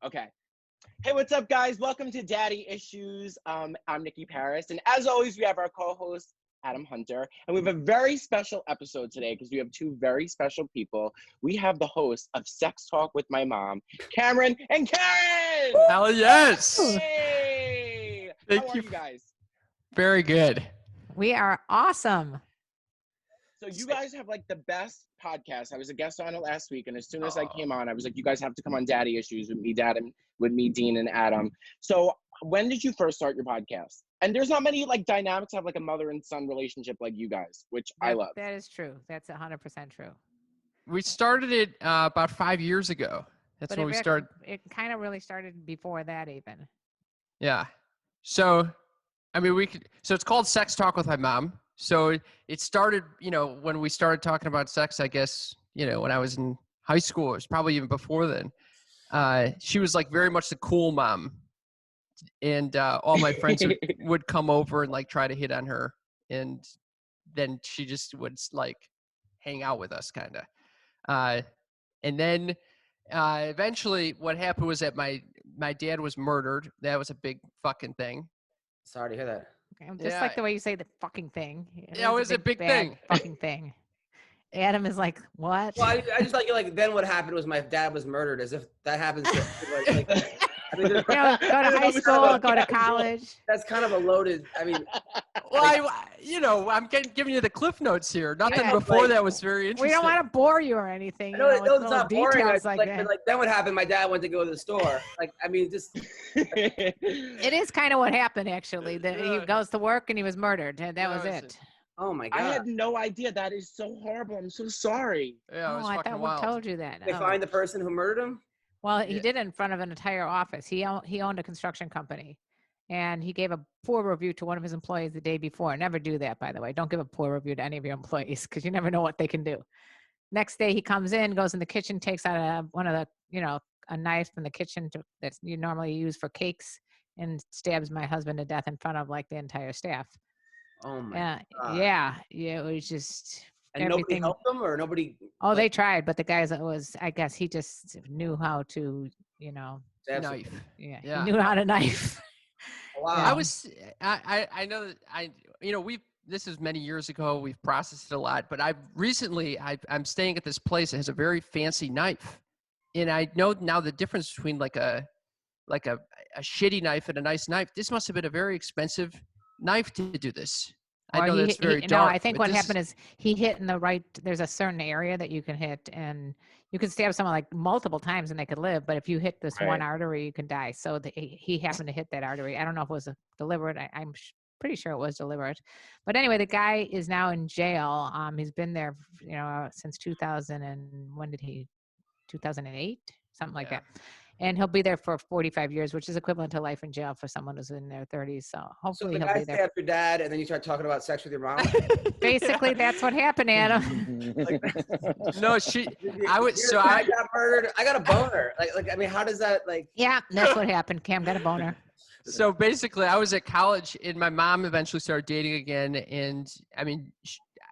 Okay. Hey, what's up, guys? Welcome to Daddy Issues. I'm Nicky Paris, and as always, we have our co-host Adam Hunter, and we have a very special episode today because we have two very special people. We have the host of Sex Talk with My Mom, Karen and Karen. Hell yes! Hey, how are you guys? Very good. We are awesome. So you guys have like the best podcast. I was a guest on it last week, and as soon as I came on, I was like, you guys have to come on Daddy Issues with me, Dean, and Adam. So when did you first start your podcast? And there's not many like dynamics have like a mother and son relationship like you guys, which I love. That is true. That's 100% true. We started it about 5 years ago. That's when we started. It kind of really started before that even. Yeah. So, I mean, so it's called Sex Talk with My Mom. So it started, when we started talking about sex, I guess, when I was in high school. It was probably even before then. She was like very much the cool mom. And all my friends would come over and like try to hit on her. And then she just would like hang out with us kind of. And then eventually what happened was that my dad was murdered. That was a big fucking thing. Sorry to hear that. Just like the way you say the fucking thing. Yeah, it was a big thing. Fucking thing. Adam is like, what? Well, I just thought then what happened was my dad was murdered, as if that happens to like I mean, go to high school, go to college. That's kind of a loaded, I mean. Well, I'm giving you the cliff notes here. Nothing before that was very interesting. We don't want to bore you or anything. No, it's not boring. Like that. Like, then what happened? My dad went to go to the store. Like, I mean, just. It is kind of what happened, actually. That he goes to work and he was murdered. And that was it. Oh my God. I had no idea. That is so horrible. I'm so sorry. Yeah, it was I fucking thought wild. we told you that. They find the person who murdered him? Well, he did it in front of an entire office. He owned a construction company, and he gave a poor review to one of his employees the day before. Never do that, by the way. Don't give a poor review to any of your employees because you never know what they can do. Next day, he comes in, goes in the kitchen, takes out a knife from the kitchen that you normally use for cakes, and stabs my husband to death in front of like the entire staff. Oh my God. Yeah, it was just. And nobody helped them, or nobody? Oh, they tried, but the guys I guess he just knew how to, Knife. Yeah, he knew how to knife. Wow. I know that this is many years ago. We've processed it a lot, but I'm staying at this place that has a very fancy knife. And I know now the difference between like a shitty knife and a nice knife. This must have been a very expensive knife to do this. I know that's very dark. No, I think what happened is he hit in the right. There's a certain area that you can hit, and you can stab someone like multiple times and they could live. But if you hit this one artery, you can die. So he happened to hit that artery. I don't know if it was deliberate. I'm pretty sure it was deliberate. But anyway, the guy is now in jail. He's been there, since 2000 and when did he? 2008, something like that. And he'll be there for 45 years, which is equivalent to life in jail for someone who's in their 30s. So hopefully he'll be there. Stabbed your dad, and then you start talking about sex with your mom. Basically, that's what happened, Adam. No, I got murdered. I got a boner. Like I mean, how does that like? Yeah, that's what happened. Cam got a boner. So basically, I was at college, and my mom eventually started dating again, and I mean.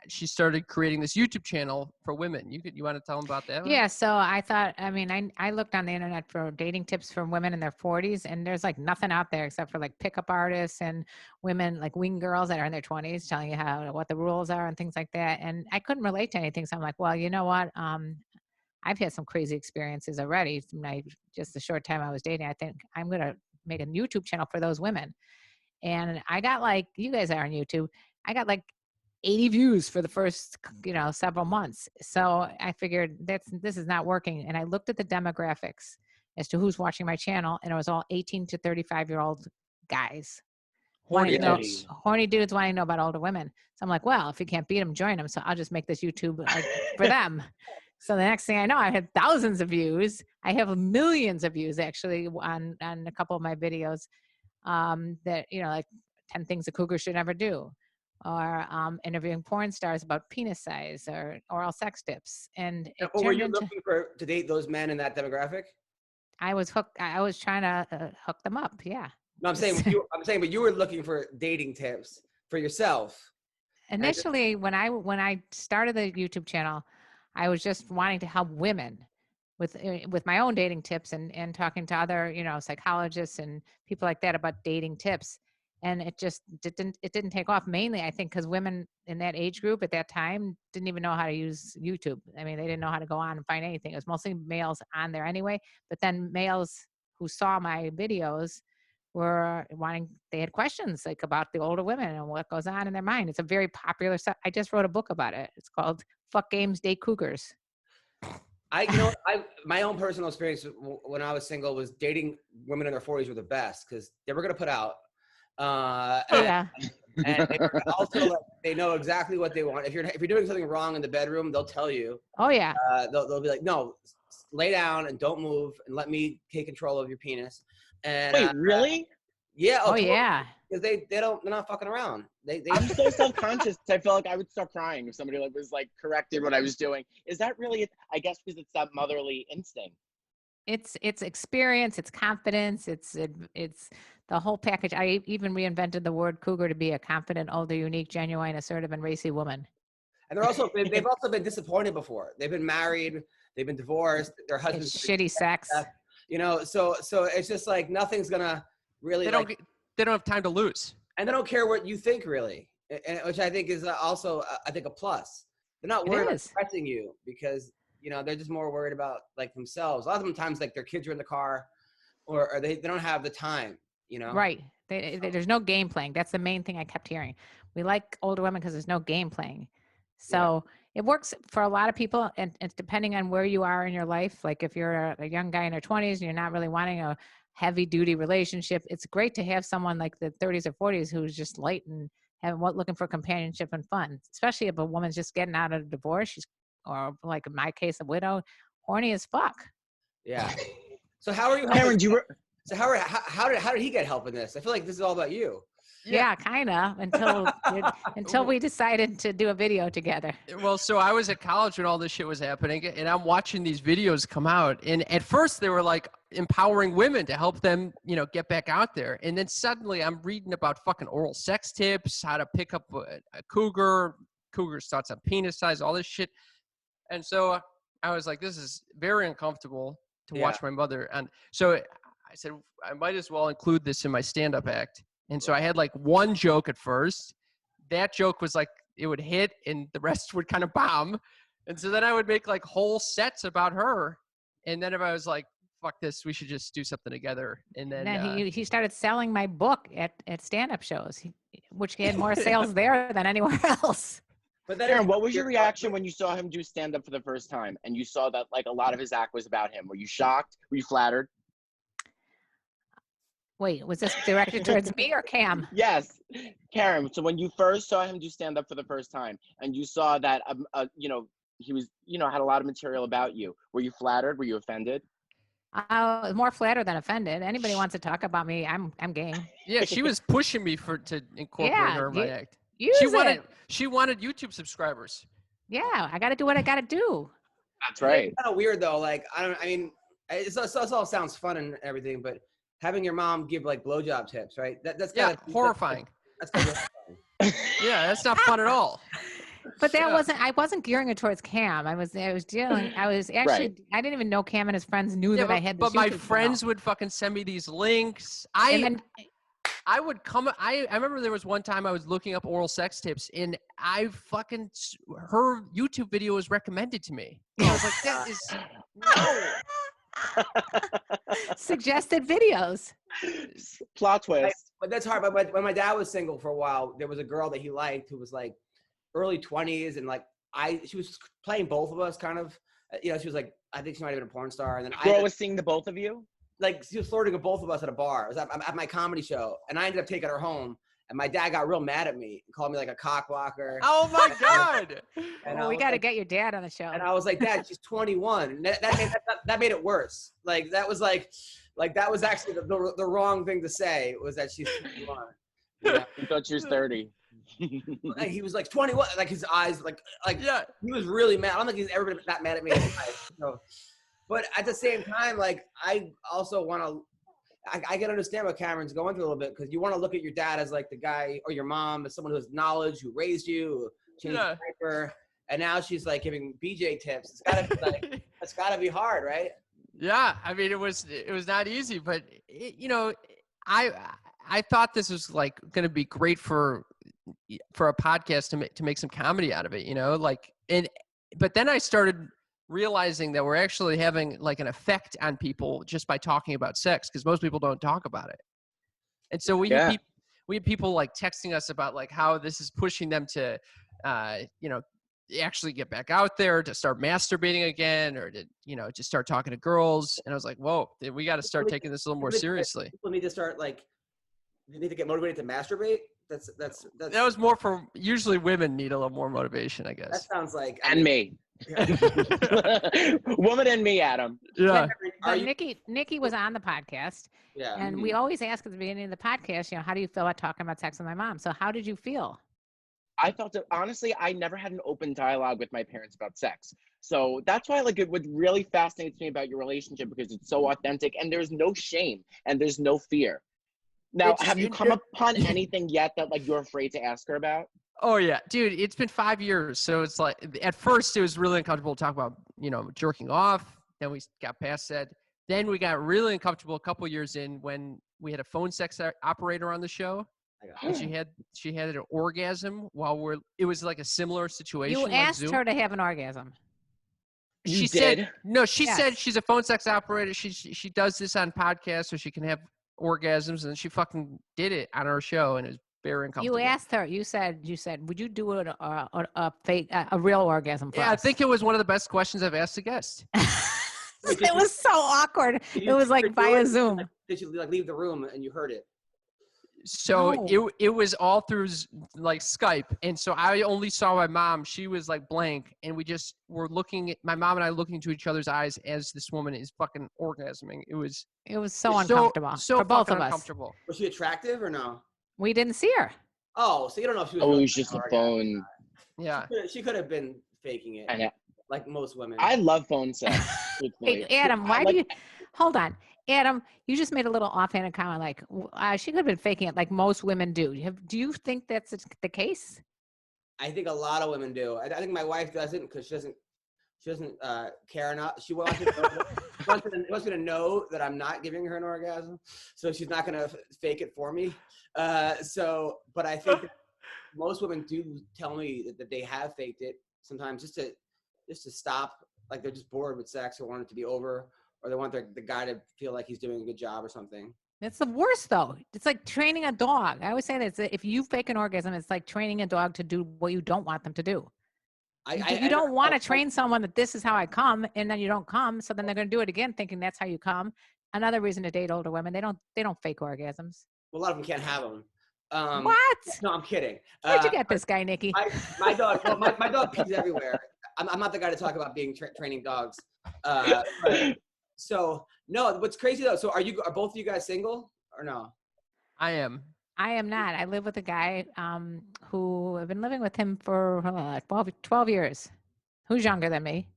She started creating this YouTube channel for women. You want to tell them about that? Yeah. So I thought, I looked on the internet for dating tips for women in their 40s, and there's like nothing out there except for like pickup artists and women like wing girls that are in their 20s telling you what the rules are and things like that. And I couldn't relate to anything. So I'm like, well, you know what? I've had some crazy experiences already. Just the short time I was dating, I think I'm going to make a YouTube channel for those women. And I got like, you guys are on YouTube. I got like 80 views for the first, several months. So I figured this is not working. And I looked at the demographics as to who's watching my channel, and it was all 18 to 35-year-old guys. Horny dudes wanting to know about older women. So I'm like, well, if you can't beat them, join them. So I'll just make this YouTube for them. So the next thing I know, I had thousands of views. I have millions of views actually on a couple of my videos that, like 10 things a cougar should never do. Or interviewing porn stars about penis size or oral sex tips. And were you looking to date those men in that demographic? I was hooked. I was trying to hook them up. Yeah. No, I'm saying, but you were looking for dating tips for yourself. Initially, when I started the YouTube channel, I was just wanting to help women with my own dating tips and talking to other, psychologists and people like that about dating tips. And it didn't take off, mainly, I think, because women in that age group at that time didn't even know how to use YouTube. I mean, they didn't know how to go on and find anything. It was mostly males on there anyway. But then males who saw my videos were they had questions like about the older women and what goes on in their mind. It's a very popular stuff. I just wrote a book about it. It's called Fuck Games, Date Cougars. My own personal experience when I was single was dating women in their 40s were the best because they were going to put out. And they also they know exactly what they want. If you're doing something wrong in the bedroom, they'll tell you. Oh yeah. They'll be like, no, lay down and don't move and let me take control of your penis. And wait, really? Yeah. Oh yeah. Because they're not fucking around. I'm so self-conscious. I feel like I would start crying if somebody was corrected what I was doing. Is that really? I guess because it's that motherly instinct. It's experience, it's confidence, it's the whole package. I even reinvented the word cougar to be a confident, older, unique, genuine, assertive, and racy woman. And they've also been disappointed before. They've been married, they've been divorced, their husbands shitty sex. So it's just like nothing's gonna really. They don't have time to lose, and they don't care what you think really, which I think is also I think a plus. They're not worried about impressing you because. They're just more worried about themselves. A lot of them times their kids are in the car or they don't have the time, Right. There's no game playing. That's the main thing I kept hearing. We like older women because there's no game playing. So it works for a lot of people. And it's depending on where you are in your life. Like if you're a young guy in your 20s and you're not really wanting a heavy duty relationship, it's great to have someone like the 30s or 40s who's just light and looking for companionship and fun, especially if a woman's just getting out of a divorce. Or like in my case, a widow, horny as fuck. Yeah. So how are you? Karen, how did he get help in this? I feel like this is all about you. Yeah, kind of until we decided to do a video together. Well, so I was at college when all this shit was happening, and I'm watching these videos come out. And at first they were like empowering women to help them, get back out there. And then suddenly I'm reading about fucking oral sex tips, how to pick up a cougar's thoughts on penis size, all this shit. And so I was like, this is very uncomfortable to watch my mother. And so I said, I might as well include this in my stand-up act. And so I had one joke at first. That joke was it would hit and the rest would kind of bomb. And so then I would make whole sets about her. And then if I was like, fuck this, we should just do something together. And then he started selling my book at stand-up shows, which he had more sales there than anywhere else. But Karen, what was your reaction when you saw him do stand-up for the first time and you saw that a lot of his act was about him? Were you shocked? Were you flattered? Wait, was this directed towards me or Cam? Yes, Karen. So when you first saw him do stand-up for the first time and you saw that, he was, had a lot of material about you, were you flattered? Were you offended? More flattered than offended. Anybody wants to talk about me, I'm game. Yeah, she was pushing me to incorporate her in my act. She wanted YouTube subscribers. Yeah, I got to do what I got to do. That's right. It's kind of weird though. It all sounds fun and everything, but having your mom give blowjob tips, right? That's kind of horrifying. That's kind of horrifying. Yeah, that's not fun at all. But I wasn't gearing it towards Cam. I was actually, right. I didn't even know Cam and his friends knew that I had this. But my friends would fucking send me these links. I would come. I remember there was one time I was looking up oral sex tips, and her YouTube video was recommended to me. I was like, that is no. Suggested videos. Plot twist. But that's hard. But when my dad was single for a while, there was a girl that he liked who was early 20s, and she was playing both of us kind of. She was I think she might have been a porn star, and then the girl was seeing the both of you. She was flirting with both of us at a bar. It was at my comedy show, and I ended up taking her home. And my dad got real mad at me and called me a cock blocker. Oh my God! And we got to get your dad on the show. And I was like, Dad, she's 21. And that made it worse. That was that was actually the wrong thing to say, was that she's 21. He thought she was 30. He was 21. His eyes yeah. He was really mad. I don't think he's ever been that mad at me in his life. So. But at the same time, I also want to, I can understand what Cameron's going through a little bit, because you want to look at your dad as the guy, or your mom as someone who has knowledge, who raised you, who changed the diaper, and now she's giving BJ tips. It's got to be That's gotta be hard, right? Yeah, I mean, it was not easy, but I thought this was like going to be great for a podcast to make some comedy out of it, but then I started realizing that we're actually having like an effect on people just by talking about sex, because most people don't talk about it. And so we had people like texting us about like how this is pushing them to actually get back out there, to start masturbating again, or to just start talking to girls. And I was like, whoa, we got to start taking this a little more seriously. People need to start you need to get motivated to masturbate. That was more for, usually women need a little more motivation, I guess. That sounds like me. Woman and me, Adam. Yeah. But Nikki was on the podcast. Yeah. And we always ask at the beginning of the podcast, how do you feel about talking about sex with my mom? So how did you feel? I felt it, honestly, I never had an open dialogue with my parents about sex. So that's why it what really fascinates me about your relationship, because it's so authentic and there's no shame and there's no fear. Now, have you come upon anything yet that you're afraid to ask her about? Oh yeah, dude, it's been 5 years. So it's like, at first it was really uncomfortable to talk about, jerking off. Then we got past that. Then we got really uncomfortable a couple years in when we had a phone sex operator on the show. And she had an orgasm while it was like a similar situation. You asked her to have an orgasm. She said she's a phone sex operator. She does this on podcasts so she can have orgasms, and she fucking did it on our show, and it was very uncomfortable. You asked her. You said, would you do a fake, a real orgasm for us? I think it was one of the best questions I've asked a guest. It was so awkward. It was like via Zoom. Did you leave the room and you heard it? So it was all through Skype. And so I only saw my mom. She was blank. And we just were my mom and I looking into each other's eyes as this woman is fucking orgasming. It was so uncomfortable for both of us. Uncomfortable. Was she attractive or no? We didn't see her. Oh, so you don't know if she was. Oh, it was just a phone. Yeah. She could have been faking it. I know. Like most women. I love phone sex. Hey, Adam, hold on. Adam, you just made a little offhanded comment she could have been faking it like most women do. Do you think that's the case? I think a lot of women do. I think my wife doesn't, because she doesn't care enough. She wants me to know that I'm not giving her an orgasm, so she's not going to fake it for me. But I think that most women do tell me that they have faked it sometimes just to stop, they're just bored with sex or want it to be over, or they want the guy to feel like he's doing a good job or something. That's the worst, though. It's like training a dog. I always say that if you fake an orgasm, it's like training a dog to do what you don't want them to do. You don't want to train someone that this is how I come, and then you don't come, so then they're going to do it again thinking that's how you come. Another reason to date older women, they don't fake orgasms. Well, a lot of them can't have them. What? No, I'm kidding. Where'd you get this guy, Nikki? My dog, my dog pees everywhere. I'm not the guy to talk about being training dogs. So no, what's crazy though? So are both of you guys single or no? I am. I am not. I live with a guy who I've been living with him for 12 years. Who's younger than me?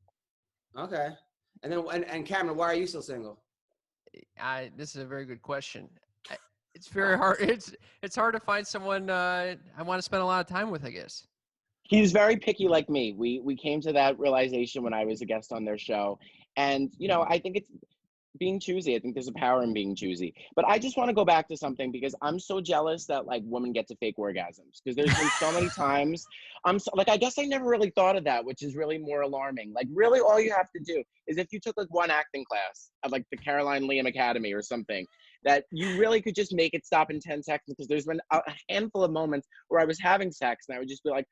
Okay. And then and Cameron, why are you still single? This is a very good question. It's very hard. It's hard to find someone I want to spend a lot of time with, I guess. He's very picky like me. We came to that realization when I was a guest on their show. And, I think it's being choosy. I think there's a power in being choosy. But I just want to go back to something, because I'm so jealous that women get to fake orgasms, because there's been so many times I guess I never really thought of that, which is really more alarming. Really all you have to do is, if you took one acting class at the Caroline Liam Academy or something, that you really could just make it stop in 10 seconds. Because there's been a handful of moments where I was having sex and I would just be like,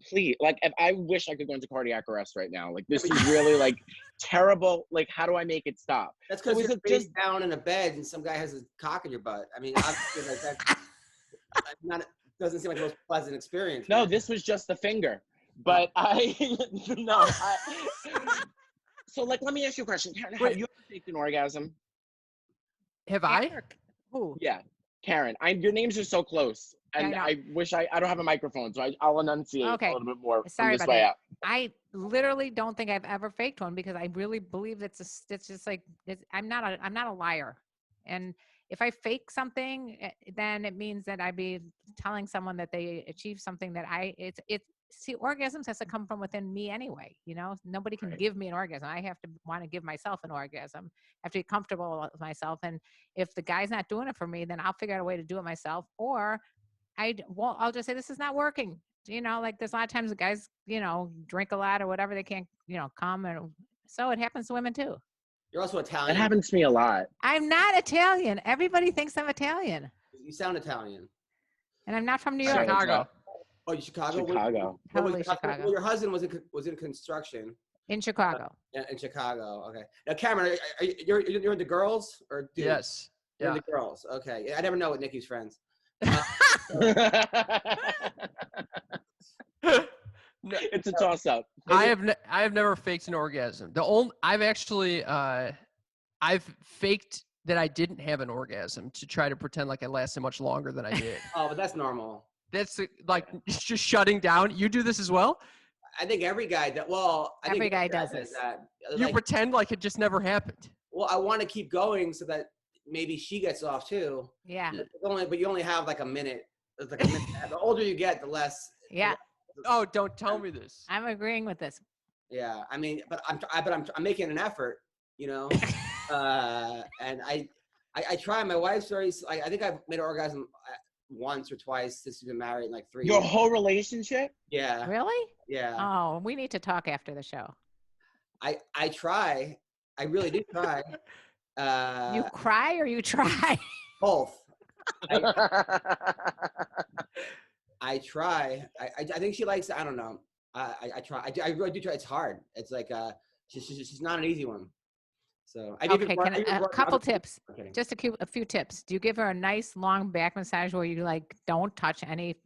please, if I wish I could go into cardiac arrest right now. This is really terrible. How do I make it stop? That's because you're just down in a bed and some guy has a cock in your butt. I mean, obviously, that doesn't seem like the most pleasant experience. No, this was just the finger. But So let me ask you a question. Karen, have you ever faked an orgasm? Have I? Who? Yeah, Karen. Your names are so close. And I wish I don't have a microphone, so I'll enunciate a little bit more from this way out. I literally don't think I've ever faked one, because I really believe it's just I'm not a liar. And if I fake something, then it means that I'd be telling someone that they achieved something that see, orgasms has to come from within me anyway. You know, nobody can give me an orgasm. I have to want to give myself an orgasm. I have to be comfortable with myself. And if the guy's not doing it for me, then I'll figure out a way to do it myself. Or I'll just say, this is not working. You know, like there's a lot of times the guys, you know, drink a lot or whatever. They can't, you know, come. And so it happens to women too. You're also Italian. That happens to me a lot. I'm not Italian. Everybody thinks I'm Italian. You sound Italian. And I'm not from New York. Chicago. Oh, you Chicago? Chicago. Totally Chicago. Well, your husband was in construction. In Chicago. In Chicago. Okay. Now, Cameron, you're into girls or dudes? Yes. You're Yeah. into girls. Okay. I never know with Nikki's friends. It's a toss up. I have never faked an orgasm. I've faked that I didn't have an orgasm to try to pretend like I lasted much longer than I did. Oh, but that's normal. That's like just shutting down. You do this as well? I think every guy that Every guy does this. that. You Like, pretend like it just never happened. well, I want to keep going so that maybe she gets off too. Yeah. But you only have like a minute. It's like a minute. The older you get, the less. Yeah. Oh, don't tell me this. I'm agreeing with this. Yeah, I mean, but I'm making an effort, you know, and I try. My wife's very. I think I've made an orgasm once or twice since we've been married in like 3 years. Your whole relationship? Yeah. Really? Yeah. Oh, we need to talk after the show. I try. I really do try. You cry or you try? Both. I try. I think she likes it. I don't know. I try. I really do try. It's hard. It's like she's not an easy one. So Okay, a couple tips. Just a few tips. Do you give her a nice long back massage where you like don't touch any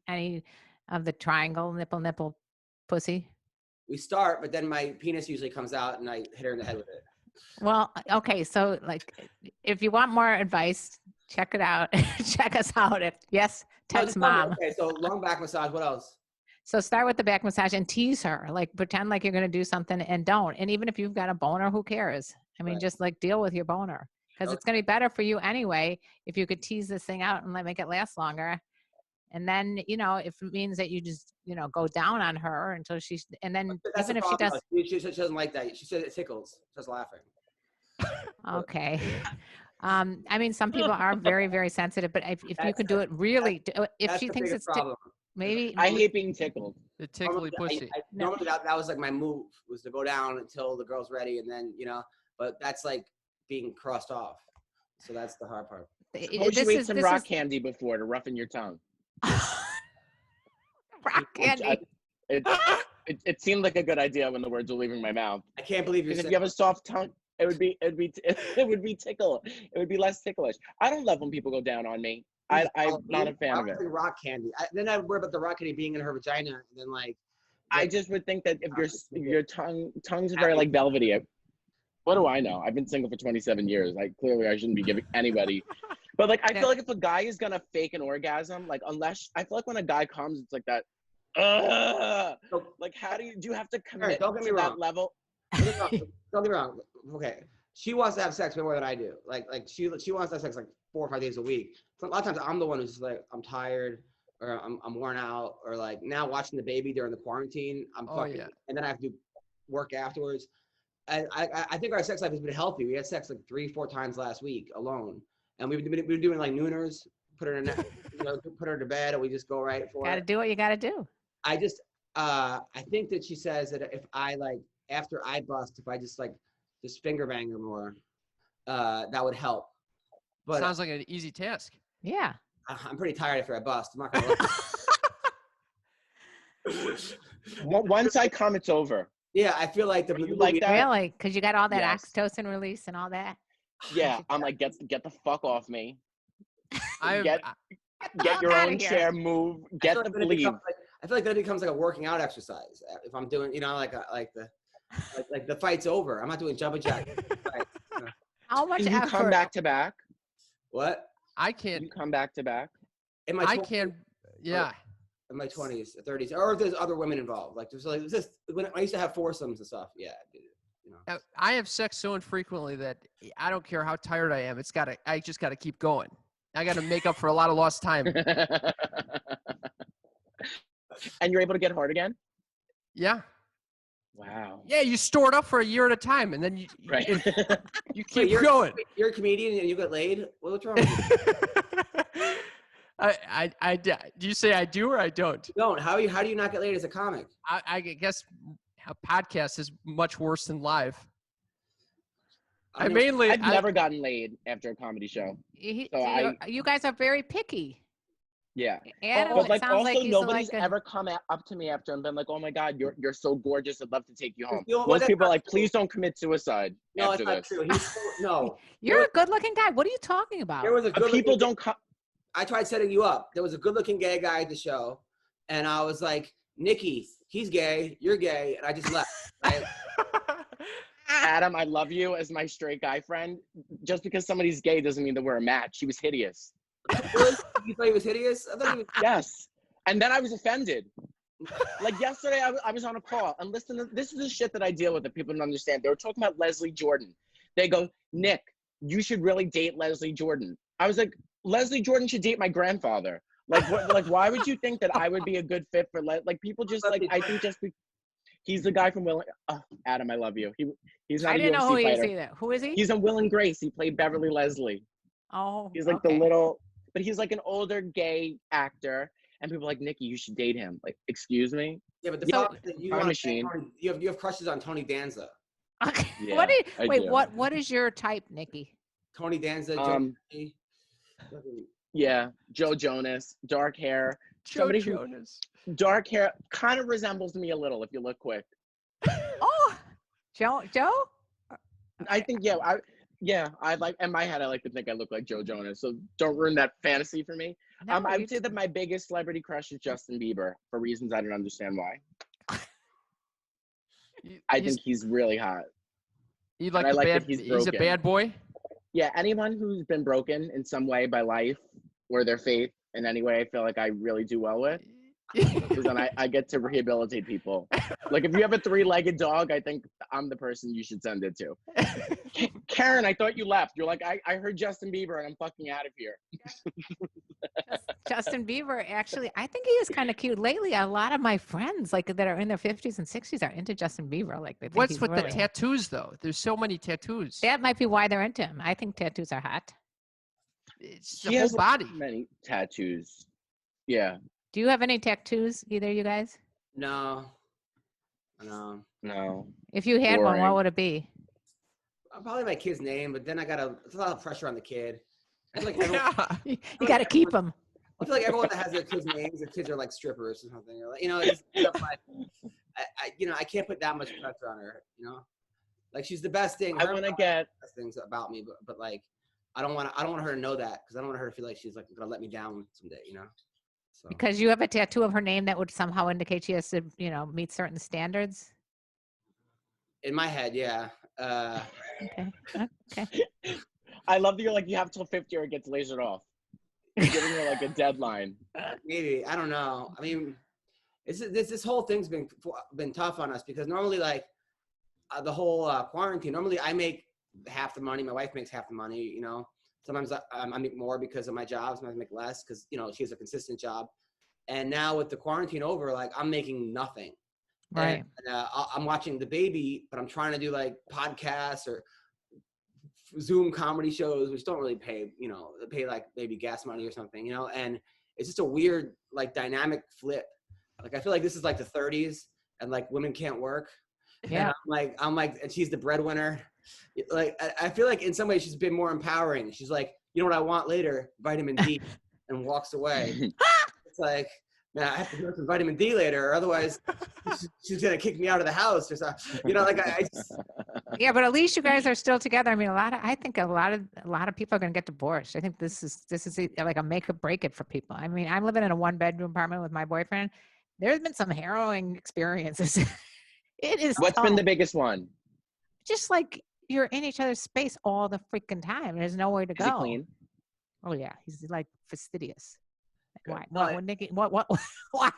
of the triangle nipple pussy? We start, but then my penis usually comes out and I hit her in the head with it. Well, okay. So like, if you want more advice, check it out. Check us out. Text mom. Okay, so long back massage. What else? So start with the back massage and tease her. Like pretend like you're going to do something and don't. And even if you've got a boner, who cares? I mean, just like deal with your boner because it's going to be better for you anyway if you could tease this thing out and make it last longer. And then, you know, if it means that you just, you know, go down on her until she's, and then even if she does. She doesn't like that. She said it tickles. She's laughing. Okay. I mean, some people are very, very sensitive, but if you can do it really, if she thinks it's maybe. I hate being tickled. The tickly pussy. Normally that was like my move was to go down until the girl's ready. And then, you know, but that's like being crossed off. So that's the hard part. Suppose you ate some rock candy before to roughen your tongue. Rock candy. It seemed like a good idea when the words were leaving my mouth. I can't believe you're saying. If you have a soft tongue, it would be tickle. It would be less ticklish. I don't love when people go down on me. I'm not a fan of it. Rock candy. Then I worry about the rock candy being in her vagina, and then like. I just would think that if your tongue's very like velvety. What do I know? I've been single for 27 years. Like clearly I shouldn't be giving anybody. But like I feel like if a guy is gonna fake an orgasm, like unless I feel like when a guy comes, it's like that. Like how do you have to commit to that level? Don't get me wrong. Okay, she wants to have sex way more than I do. Like she wants to have sex like 4 or 5 days a week. So a lot of times I'm the one who's just like I'm tired or I'm worn out or like now watching the baby during the quarantine. I'm fucking, and then I have to do work afterwards. And I think our sex life has been healthy. We had sex like 3-4 times last week alone, and we've been doing like nooners. Put her in, put her to bed, and we just go right for it. Got to do what you got to do. I think that she says that if I like after I bust, if I just finger bang her more, that would help. But sounds like an easy task. Yeah. I'm pretty tired after I bust. I'm not gonna Once I come, it's over. Yeah, I feel like you like that? Really? Because you got all that oxytocin release and all that. Yeah, I'm like, get the fuck off me. Get your own chair, move, leave. I feel like that becomes like a working out exercise. If I'm doing, you know, like the fight's over. I'm not doing jumping jacks. How much Can you come back to back? What? I can't. Can you come back to back? I can't. Yeah. In my 20s, 30s, or if there's other women involved, like there's like this. When I used to have foursomes and stuff, yeah. You know. I have sex so infrequently that I don't care how tired I am. I just gotta keep going. I gotta make up for a lot of lost time. And you're able to get hard again? Yeah. Wow. Yeah, you store it up for a year at a time, and then you Right. you keep Wait, going. You're a comedian and you get laid? What's wrong with you? Do you say I do or I don't? Don't. How do you not get laid as a comic? I guess a podcast is much worse than live. I mean, I've never gotten laid after a comedy show. So you guys are very picky. Yeah. Adam, But it like sounds also like he's nobody's like ever come up to me after and been like, "Oh my God, you're so gorgeous. I'd love to take you home." Well, Most that's people are not like, "Please don't commit suicide." No, after it's not this. true. No. You're a good-looking guy. What are you talking about? There was a good People don't come. I tried setting you up. There was a good-looking gay guy at the show, and I was like, Nicky, he's gay, you're gay, and I just left. Adam, I love you as my straight guy friend. Just because somebody's gay doesn't mean that we're a match. He was hideous. Really? You thought he was hideous? I thought he was. Yes. And then I was offended. Like yesterday, I was on a call and listen to this is the shit that I deal with that people don't understand. They were talking about Leslie Jordan. They go, Nick, you should really date Leslie Jordan. I was like, Leslie Jordan should date my grandfather. Like, what? Like, why would you think that I would be a good fit for like people just like I think just he's the guy from Will. Oh, Adam, I love you. He's not. I didn't know who he fighter. is either. Who is he? He's in Will and Grace. He played Beverly Leslie. Oh, he's like the little, but he's like an older gay actor. And people are like, Nicky, you should date him. Like, excuse me? Yeah, but the problem is that you have crushes on Tony Danza. Okay. Yeah, what is your type, Nicky? Tony Danza, yeah, Joe Jonas, dark hair. Joe Jonas. Dark hair kind of resembles me a little if you look quick. Oh, Joe? I think, I like, in my head, I like to think I look like Joe Jonas. So don't ruin that fantasy for me. No, I would say that my biggest celebrity crush is Justin Bieber for reasons I don't understand why. I think he's really hot. You like the bad? He's a bad boy. Yeah, anyone who's been broken in some way by life or their faith in any way, I feel like I really do well with. Because then I get to rehabilitate people. Like if you have a 3-legged dog, I think I'm the person you should send it to. Karen, I thought you left. You're like, I heard Justin Bieber and I'm fucking out of here. Justin Bieber, actually, I think he is kind of cute. Lately, a lot of my friends like that are in their 50s and 60s are into Justin Bieber. Like they think What's with the tattoos though? There's so many tattoos. That might be why they're into him. I think tattoos are hot. It's the whole body. Many tattoos. Yeah. Do you have any tattoos, either of you guys? No. If you had one, what would it be? Probably my kid's name, but then it's a lot of pressure on the kid. I feel like you got to keep them. I feel like everyone that has their kids' names, their kids are like strippers or something. Or like, it's like, I can't put that much pressure on her. Like she's the best thing. I want to get best things about me, but like I don't want her to know that because I don't want her to feel like she's like gonna let me down someday. So. Because you have a tattoo of her name that would somehow indicate she has to, meet certain standards. In my head, yeah. Okay. I love that you're like, you have till 50 or it gets lasered off. You're giving her like a deadline. Maybe, I don't know. I mean, this whole thing's been tough on us because normally like the whole quarantine. Normally I make half the money. My wife makes half the money. Sometimes I make more because of my job. Sometimes I make less because, she has a consistent job. And now with the quarantine over, like I'm making nothing. Right. And, I'm watching the baby, but I'm trying to do like podcasts or Zoom comedy shows, which don't really pay, pay like maybe gas money or something, and it's just a weird like dynamic flip. Like I feel like this is like the 30s and like women can't work. Yeah. And I'm like, and she's the breadwinner. Like, I feel like in some ways she's been more empowering. She's like, you know what I want later? Vitamin D, and walks away. It's like, man, I have to go some vitamin D later, or otherwise she's going to kick me out of the house or something. Like I just... Yeah, but at least you guys are still together. I mean, I think a lot of people are going to get divorced. I think this is like a make or break it for people. I mean, I'm living in a 1-bedroom apartment with my boyfriend. There's been some harrowing experiences. It is. What's been the biggest one? Just like you're in each other's space all the freaking time. There's nowhere to go. Is he clean? Oh yeah, he's like fastidious. Good. Why? Nicky, what? Why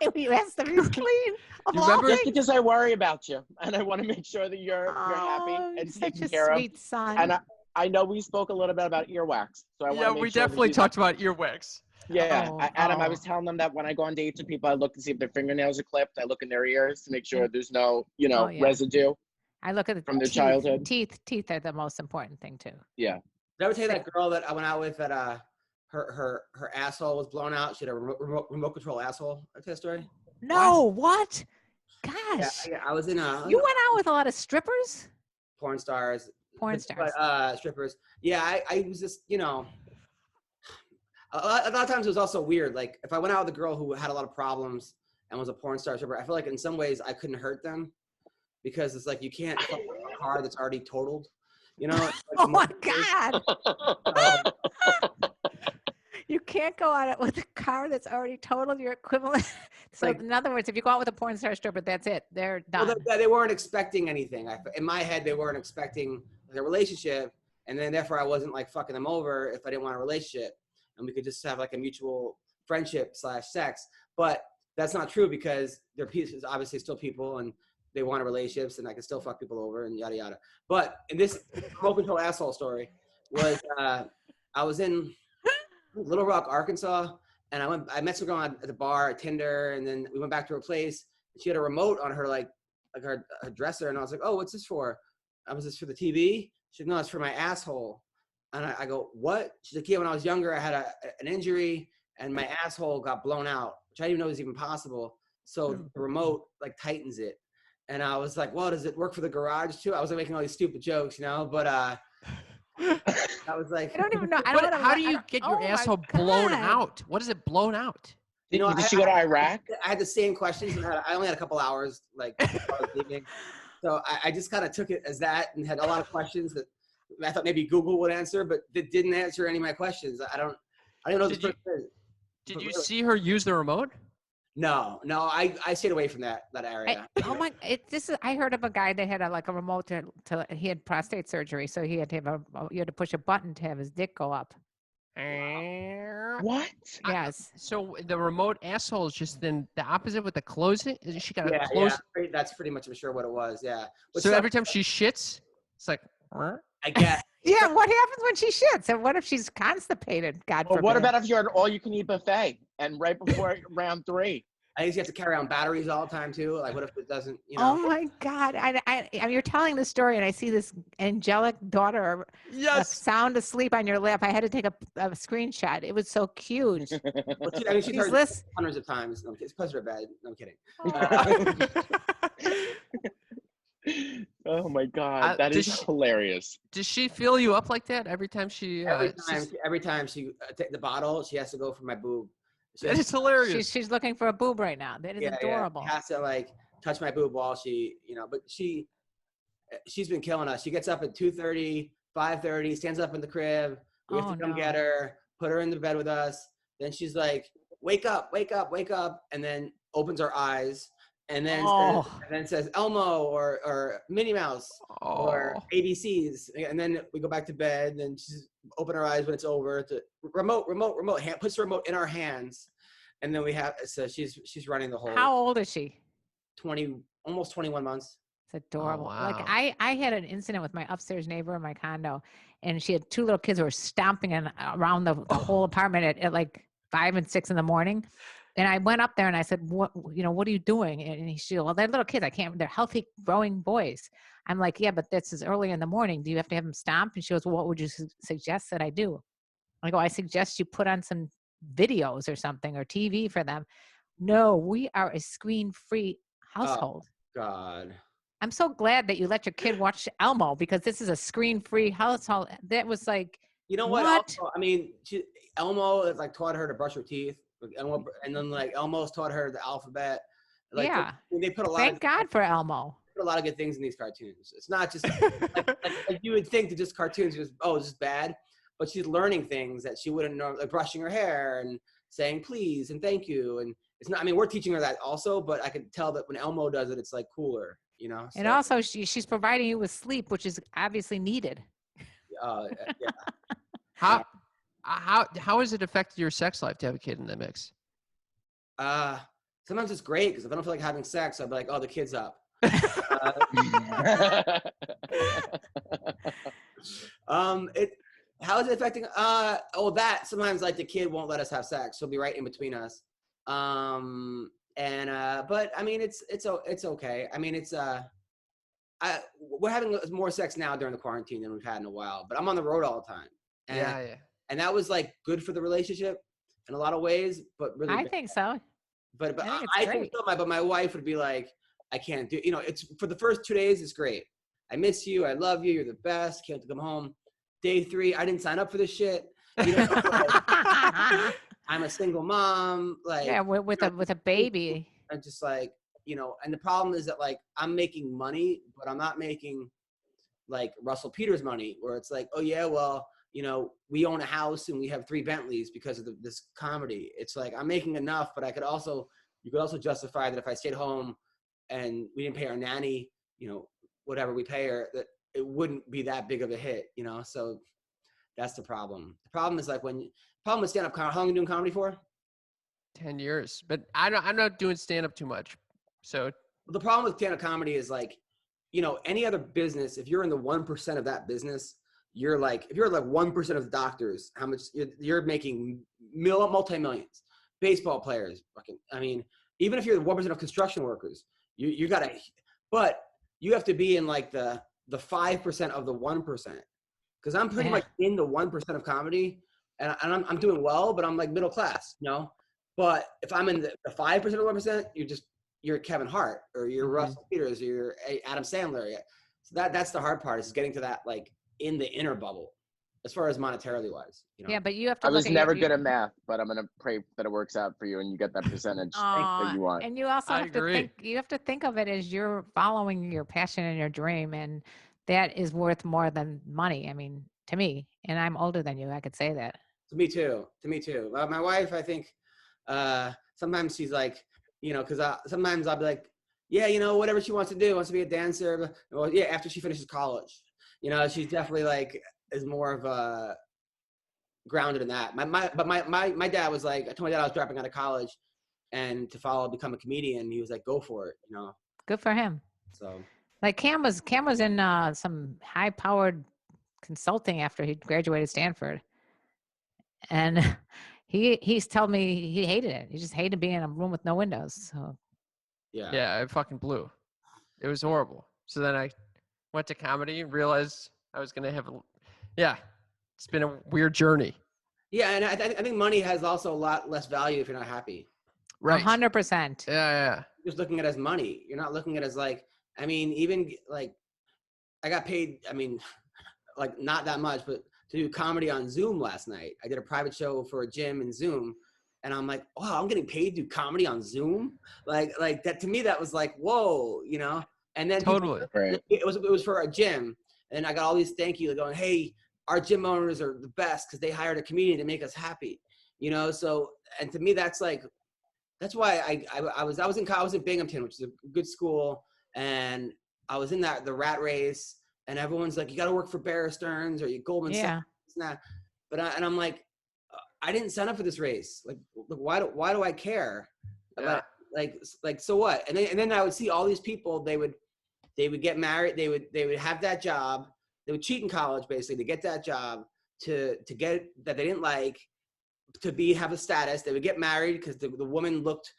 would you ask if he's clean? Just because I worry about you, and I want to make sure that you're happy and taken care of. Sweet son. And I know we spoke a little bit about earwax, so I want to make we sure definitely talked about earwax. Yeah, Adam, I was Oh. telling them that when I go on dates with people, I look to see if their fingernails are clipped. I look in their ears to make sure there's no, Oh, yeah. residue I look at the from their teeth. childhood. Teeth are the most important thing too. Yeah. Did I ever tell you that girl that I went out with that her asshole was blown out? She had a remote control asshole. I tell you a story. No, what? Gosh. Yeah, I was in a You went out with a lot of strippers? porn stars. Porn stars. Strippers. Yeah, I was just, a lot of times it was also weird. Like if I went out with a girl who had a lot of problems and was a porn star stripper, I feel like in some ways I couldn't hurt them because it's like you can't fuck a car that's already totaled. Like Oh my God. You can't go on it with a car that's already totaled. You're equivalent. So in other words, if you go out with a porn star stripper, that's it. They're done. Well, they weren't expecting anything. In my head, they weren't expecting a relationship. And then therefore I wasn't like fucking them over if I didn't want a relationship. And we could just have like a mutual friendship / sex. But that's not true because they're obviously still people and they want relationships and I can still fuck people over and yada, yada. But in this remote control asshole story was, I was in Little Rock, Arkansas, and I met some girl at the bar at Tinder, and then we went back to her place. And she had a remote on her like her dresser, and I was like, "Oh, what's this for?" Was this for the TV? She said, "No, it's for my asshole." And I go, "What?" She's like, "Yeah, when I was younger, I had an injury, and my asshole got blown out, which I didn't even know was even possible. So the remote like tightens it." And I was like, "Well, does it work for the garage too?" I was like, making all these stupid jokes, but I was like, I don't even know. How do you get your asshole blown out? What is it blown out? Did she go to Iraq? I had the same questions. And I only had a couple hours, like, before I was leaving. So I just kind of took it as that and had a lot of questions that I thought maybe Google would answer, but it didn't answer any of my questions. I don't know this person is. Did you see her use the remote? No, I stayed away from that area. I heard of a guy that had a remote he had prostate surgery, so he had to have you had to push a button to have his dick go up. What? Yes. So the remote asshole is just then the opposite with the closing. She got to close. Yeah, that's pretty much, I'm sure, what it was. Yeah. So every time she shits, it's like. I guess. Yeah. What happens when she shits? And what if she's constipated? God forbid. What about if you're at an all-you-can-eat buffet and right before round 3? I guess you have to carry around batteries all the time too. Like, what if it doesn't? Oh my God! I you're telling the story, and I see this angelic daughter, sound asleep on your lap. I had to take a screenshot. It was so cute. Well, she's heard hundreds of times. No, it's because of her bed. No, I'm kidding. Oh my God, that is hilarious. Does she fill you up like that every time she? Every time she take the bottle, she has to go for my boob. That is hilarious. She's looking for a boob right now. That is adorable. She has to like touch my boob while she, but she's been killing us. She gets up at 2:30, 5:30, stands up in the crib. We have to come get her, put her in the bed with us. Then she's like, "Wake up, wake up, wake up," and then opens her eyes. And then says Elmo or Minnie Mouse or ABCs, and then we go back to bed. And then she's open her eyes when it's over. To remote. Puts the remote in our hands, and then we have. So she's running the whole. How old is she? 20, almost 21 months. It's adorable. Oh, wow. Like I had an incident with my upstairs neighbor in my condo, and she had 2 little kids who were stomping around the whole apartment at like 5 and 6 in the morning. And I went up there and I said, what are you doing? And she said, well, they're little kids. They're healthy, growing boys. I'm like, yeah, but this is early in the morning. Do you have to have them stomp? And she goes, well, what would you suggest that I do? I go, I suggest you put on some videos or something or TV for them. No, we are a screen-free household. Oh, God. I'm so glad that you let your kid watch Elmo because this is a screen-free household. That was like, you know what? Also, I mean, Elmo is like taught her to brush her teeth. And then like Elmo's taught her the alphabet. Like, yeah, they put a lot. Thank God for Elmo. Put a lot of good things in these cartoons. It's not just like you would think that just cartoons are this is bad, but she's learning things that she wouldn't know, like brushing her hair and saying please and thank you. And it's not. I mean, we're teaching her that also, but I can tell that when Elmo does it, it's like cooler, So. And also, she's providing you with sleep, which is obviously needed. Yeah. How has it affected your sex life to have a kid in the mix? Sometimes it's great because if I don't feel like having sex, I'll be like, oh, the kid's up. How is it affecting? That sometimes like the kid won't let us have sex. She'll be right in between us. But I mean, it's okay. I mean, we're having more sex now during the quarantine than we've had in a while. But I'm on the road all the time. And, And that was like good for the relationship in a lot of ways, but really. I think so. But I think so. But my wife would be like, I can't do. It's for the first 2 days. It's great. I miss you. I love you. You're the best. Can't come home. Day 3, I didn't sign up for this shit. Like, I'm a single mom. Like with a baby. I'm just like, and the problem is that like I'm making money, but I'm not making like Russell Peters money, where it's like, oh yeah, well, we own a house and we have 3 Bentleys because of this comedy. It's like I'm making enough, but you could also justify that if I stayed home and we didn't pay our nanny, whatever we pay her, that it wouldn't be that big of a hit, so that's the problem. The problem is like problem with stand-up comedy. How long are you doing comedy for? 10 years, but I'm not doing stand-up too much. So the problem with stand-up comedy is like, any other business, if you're in the 1% of that business, you're like, if you're like 1% of the doctors, how much you're making multi-millions. Baseball players, I mean, even if you're the 1% of construction workers, you gotta, but you have to be in like the 5% of the 1%. Because I'm pretty much in the 1% of comedy, and I'm doing well, but I'm like middle class, But if I'm in the 5% of the 1%, you're Kevin Hart, or you're Russell Peters, or you're Adam Sandler. Yeah. So that's the hard part, is getting to that like in the inner bubble, as far as monetarily wise. Yeah, but you have to. I was never good at math, but I'm gonna pray that it works out for you and you get that percentage that you want. And you also have to think. You have to think of it as you're following your passion and your dream, and that is worth more than money. I mean, to me, and I'm older than you, I could say that. To me too. My wife, I think, sometimes she's like, because sometimes I'll be like, yeah, whatever she wants to do, wants to be a dancer. Well, yeah, after she finishes college, she's definitely like is more of a grounded in that. My dad was like, I told my dad I was dropping out of college, and to become a comedian. He was like, go for it, Good for him. So. Like Cam was in some high-powered consulting after he graduated Stanford, and he's told me he hated it. He just hated being in a room with no windows. So yeah, I fucking blew. It was horrible. So then I went to comedy and realized I was gonna have it's been a weird journey. Yeah, and I think money has also a lot less value if you're not happy. Right. 100%. Yeah. You're just looking at it as money. You're not looking at it as like, I mean, even like I got paid, I mean, like not that much, but to do comedy on Zoom last night. I did a private show for a gym in Zoom, and I'm like, wow, I'm getting paid to do comedy on Zoom? Like that, to me, that was like, whoa, And then totally. It was for a gym, and I got all these thank you going, hey, our gym owners are the best because they hired a comedian to make us happy, So, and to me, that's like, that's why I was in Binghamton, which is a good school, and I was in the rat race, and everyone's like, you got to work for Bear Stearns or you Goldman Sachs. But I'm like, I didn't sign up for this race. Like, why do I care? Yeah. Like, so what? And then I would see all these people. They would get married. They would have that job. They would cheat in college basically to get that job, to get that they didn't like, to have a status. They would get married because the woman looked.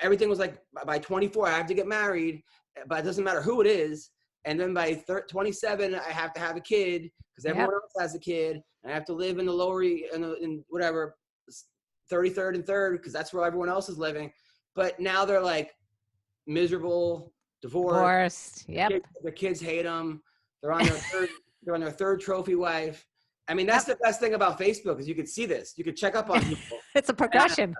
Everything was like, by 24 I have to get married, but it doesn't matter who it is. And then by 27, I have to have a kid because everyone else has a kid. And I have to live in the Lower, in whatever, 33rd and 3rd, because that's where everyone else is living. But now they're like miserable, divorced. Yep. Their kids hate them. They're on their third trophy wife. I mean, that's the best thing about Facebook, is you could see this. You could check up on people. It's a progression.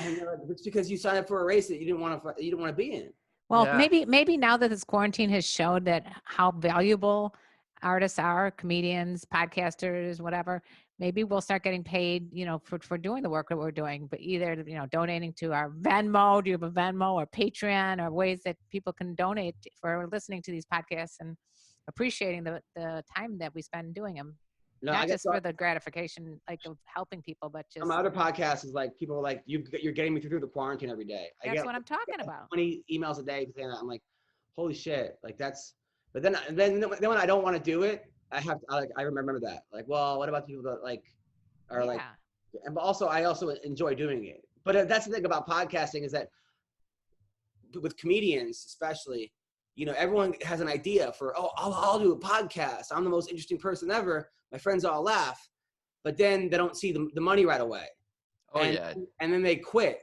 And it's because you signed up for a race that you didn't want to be in. Well, maybe now that this quarantine has showed that how valuable artists are, comedians, podcasters, whatever, maybe we'll start getting paid, for doing the work that we're doing, but either, donating to our Venmo. Do you have a Venmo or Patreon, or ways that people can donate for listening to these podcasts and appreciating the time that we spend doing them? No, not just for the gratification, like, of helping people, but just. My other podcast is like, people are like, you're getting me through the quarantine every day. That's what I'm talking about. 20 emails a day saying that. I'm like, holy shit. Like, that's, but then when I don't want to do it, I remember that. Like, well, what about people that like are like, Yeah. and also I also enjoy doing it. But that's the thing about podcasting is that with comedians, especially, everyone has an idea for, oh, I'll do a podcast. I'm the most interesting person ever. My friends all laugh, but then they don't see the money right away. Oh, yeah. And then they quit.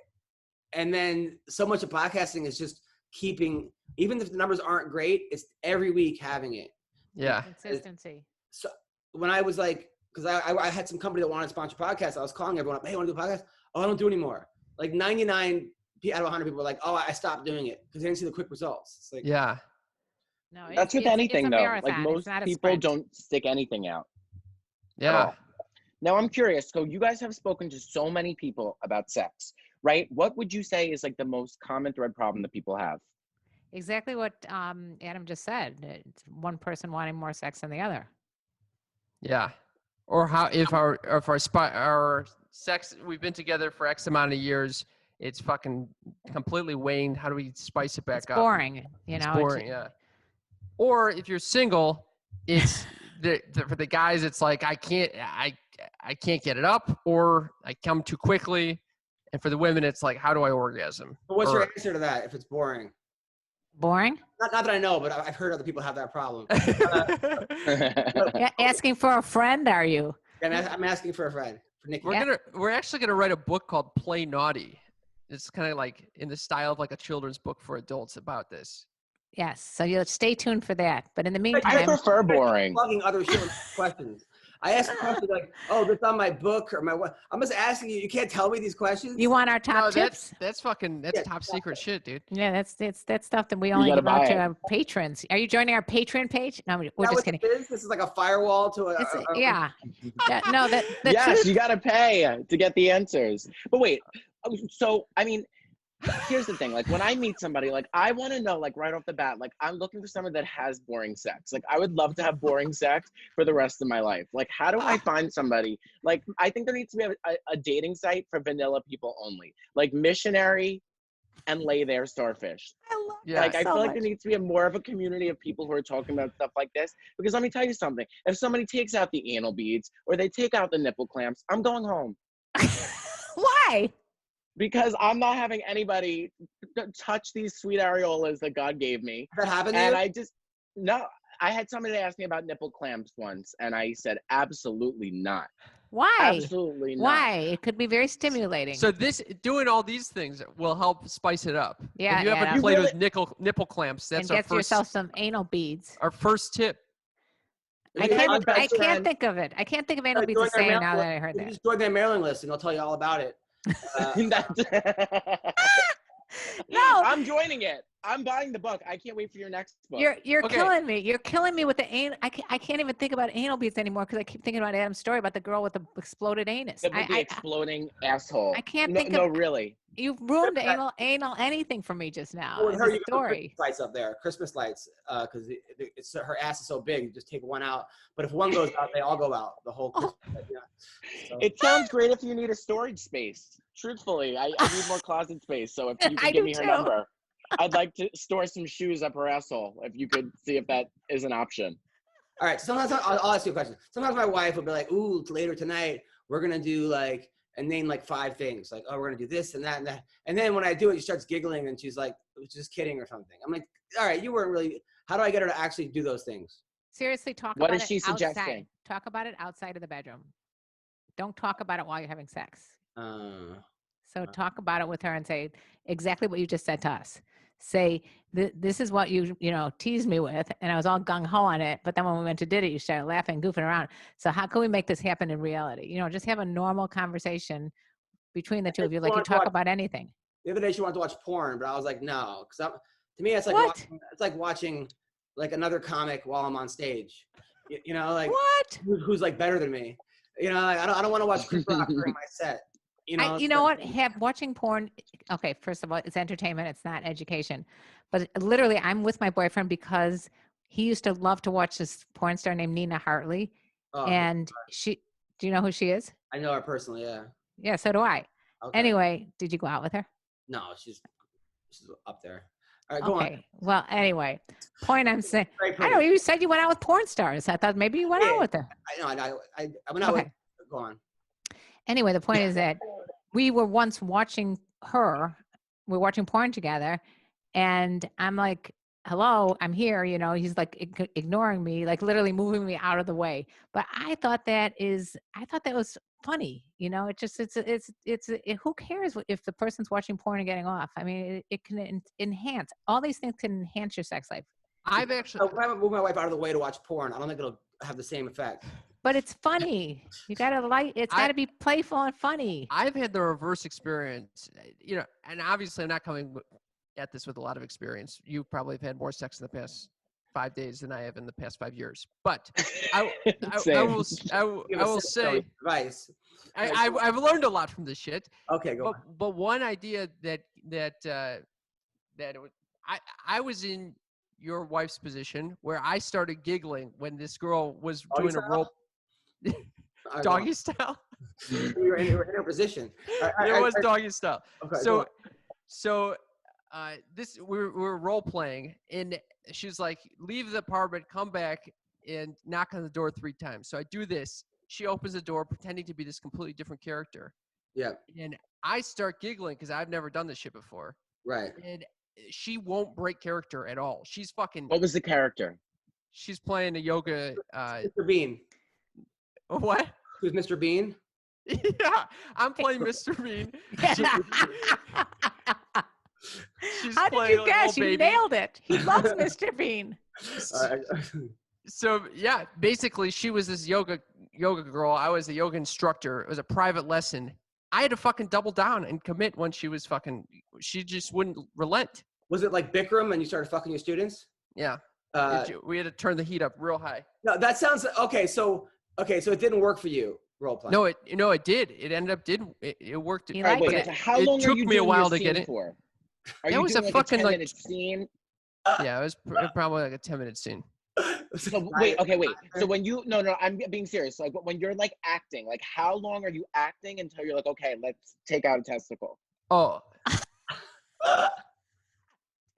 And then so much of podcasting is just keeping, even if the numbers aren't great, it's every week having it. Yeah. Consistency. So when I was like, because I had some company that wanted to sponsor podcasts, I was calling everyone up, hey, want to do a podcast? Oh, I don't do anymore. Like 99 out of 100 people were like, oh, I stopped doing it because they didn't see the quick results. It's like, yeah. No, That's with anything, it's a though. marathon. Like most people don't stick anything out. Yeah. Now I'm curious. So you guys have spoken to so many people about sex, right? What would you say is like the most common thread problem that people have? Exactly what Adam just said. It's one person wanting more sex than the other. Yeah. Or how if our sex, we've been together for X amount of years, it's fucking completely waned. How do we spice it back It's up? boring, It's boring, yeah. Or if you're single, it's for the guys, it's like I can't get it up, or I come too quickly. And for the women, it's like, how do I orgasm? But what's your answer to that if it's boring? Boring? Not that I know, but I've heard other people have that problem. Asking for a friend, are you? I'm asking for a friend, for Nicky. We're actually gonna write a book called Play Naughty. It's kind of like in the style of like a children's book for adults about this. Yes. So you'll stay tuned for that. But in the meantime, I prefer boring. Plugging other show questions. I ask a question like, "Oh, that's on my book or my what?" I'm just asking you. You can't tell me these questions. You want our top tips? That's top secret shit, dude. Yeah, that's stuff that we only give out to our patrons. Are you joining our Patreon page? No, we're just kidding. This is like a firewall to yeah. Yes, you gotta pay to get the answers. But wait, so I mean, here's the thing. Like when I meet somebody, like I want to know, like right off the bat, like I'm looking for someone that has boring sex. Like I would love to have boring sex for the rest of my life. Like how do I find somebody? Like I think there needs to be a dating site for vanilla people only. Like Missionary and Lay There Starfish. I love Yeah, like I so feel like much. there needs to be more of a community of people who are talking about stuff like this. Because let me tell you something. If somebody takes out the anal beads or they take out the nipple clamps, I'm going home. Why? Because I'm not having anybody touch these sweet areolas that God gave me. That happened to And you? I had somebody ask me about nipple clamps once, and I said, absolutely not. Why? Absolutely not. Why? It could be very stimulating. So doing all these things will help spice it up. Yeah, if you ever Adam. played with nipple clamps, that's and get yourself some anal beads. Our first tip. I can't think of it. I can't think of anal beads to say now that I heard that. Just join their mailing list, and they'll tell you all about it. No, I'm joining it. I'm buying the book. I can't wait for your next book. You're killing me. You're killing me with the anal. I can't even think about anal beads anymore because I keep thinking about Adam's story about the girl with the exploded anus. The exploding asshole. I can't no, think no, of. really. You've ruined anal anything for me just now. Well, her, story. Christmas lights up there, Christmas lights, because it's her ass is so big. You just take one out, but if one goes out, they all go out. The whole. Christmas light, yeah. So. It sounds great if you need a storage space. Truthfully, I need more closet space. So if you could give me her number, I'd like to store some shoes up her asshole. If you could see if that is an option. All right. Sometimes I'll ask you a question. Sometimes my wife will be like, "Ooh, later tonight we're gonna do like." And name like 5 things, like, oh, we're gonna do this and that and that. And then when I do it, she starts giggling and she's like, just kidding or something. I'm like, all right, you weren't really. How do I get her to actually do those things? Seriously, talk What about is she it suggesting? outside. Talk about it outside of the bedroom. Don't talk about it while you're having sex. So talk about it with her and say exactly what you just said to us. Say, this is what you teased me with, and I was all gung-ho on it, but then when we went to did it, you started laughing, goofing around. So how can we make this happen in reality? Just have a normal conversation between the two of you, like you talk about anything. The other day she wanted to watch porn, but I was like, no, because to me it's like watching like another comic while I'm on stage. Like what? Who's like better than me? Like, I don't want to watch Chris Rock during my set. Watching porn. Okay, first of all, it's entertainment. It's not education. But literally, I'm with my boyfriend because he used to love to watch this porn star named Nina Hartley. And do you know who she is? I know her personally. Yeah. Yeah, so do I. Okay. Anyway, did you go out with her? No, she's up there. All right, go on. Okay. Well, anyway, point I'm saying. Very I pretty. don't know. You said you went out with porn stars. I thought maybe you went out with them. I went out Okay. with. Go on. Anyway, the point is that we were once watching her. We're watching porn together, and I'm like, "Hello, I'm here." You know, he's like ignoring me, like literally moving me out of the way. But I thought that was funny. You know, who cares if the person's watching porn and getting off? I mean, it can enhance all these things can enhance your sex life. I've actually. If I move my wife out of the way to watch porn, I don't think it'll have the same effect. But it's funny. You gotta it's gotta be playful and funny. I've had the reverse experience, you know, and obviously I'm not coming at this with a lot of experience. You probably have had more sex in the past 5 days than I have in the past 5 years. But I will say, advice. I've learned a lot from this shit. Okay, go on. But one idea I was in your wife's position where I started giggling when this girl was doing a role. Doggy style. You were in her position. It was doggy style. Okay, so we were role playing, and she's like, leave the apartment, come back, and knock on the door 3 times. So I do this. She opens the door, pretending to be this completely different character. Yeah. And I start giggling because I've never done this shit before. Right. And she won't break character at all. She's fucking. What was the character? She's playing a yoga. Mr. Bean. What? Who's Mr. Bean? Yeah, I'm playing Mr. Bean. She's How did you guess? You nailed it. He loves Mr. Bean. So yeah, basically she was this yoga girl. I was the yoga instructor. It was a private lesson. I had to fucking double down and commit when she just wouldn't relent. Was it like Bikram and you started fucking your students? Yeah. We had to turn the heat up real high. No, that sounds okay. So it didn't work for you, role playing. No, it did. It ended up it worked. You liked it. How long took are you me a doing while your to scene get it. for? That was a fucking 10-minute scene. Yeah, it was probably like a 10-minute scene. So wait. So when you no, I'm being serious. Like when you're like acting, like how long are you acting until you're like, okay, let's take out a testicle? Oh.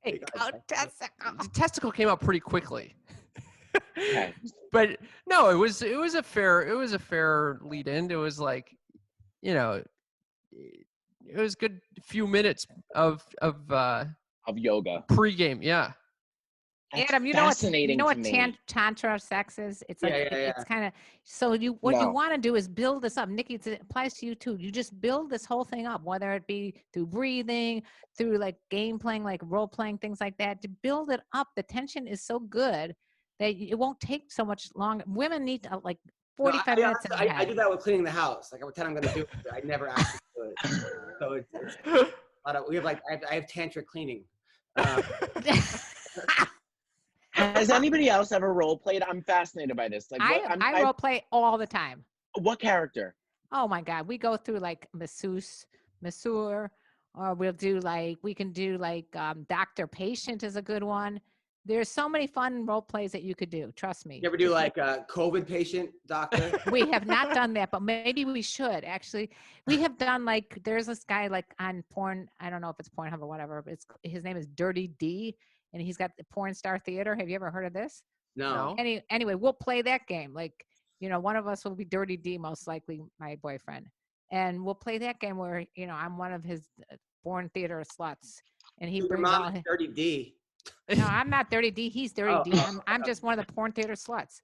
Testicle. The testicle came out pretty quickly. Okay. But no, it was a fair lead in. It was like, you know, it was a good few minutes of yoga pregame. Yeah. That's Adam, you know what tantra sex is? It's like it's kind of so you want to do is build this up. Nikki, it applies to you too. You just build this whole thing up, whether it be through breathing, through like game playing, like role playing, things like that. To build it up, the tension is so good that it won't take so much long. Women need like 45 minutes. I do that with cleaning the house. Like I pretend I'm going to do it, but I never actually do it. So it's a lot of, we have like I have tantra cleaning. Has anybody else ever role played? I'm fascinated by this. Like I role play all the time. What character? Oh my God, we go through like masseur, or we can do like doctor patient is a good one. There's so many fun role plays that you could do. Trust me. You ever do like a COVID patient doctor? We have not done that, but maybe we should. Actually, we have done like, there's this guy like on porn. I don't know if it's Pornhub or whatever. But his name is Dirty D, and he's got the Porn Star Theater. Have you ever heard of this? No. Anyway, we'll play that game. Like, you know, one of us will be Dirty D, most likely my boyfriend. And we'll play that game where, you know, I'm one of his porn theater sluts. And he brings all his Dirty D. No, I'm not Dirty D. He's Dirty D. I'm just one of the porn theater sluts.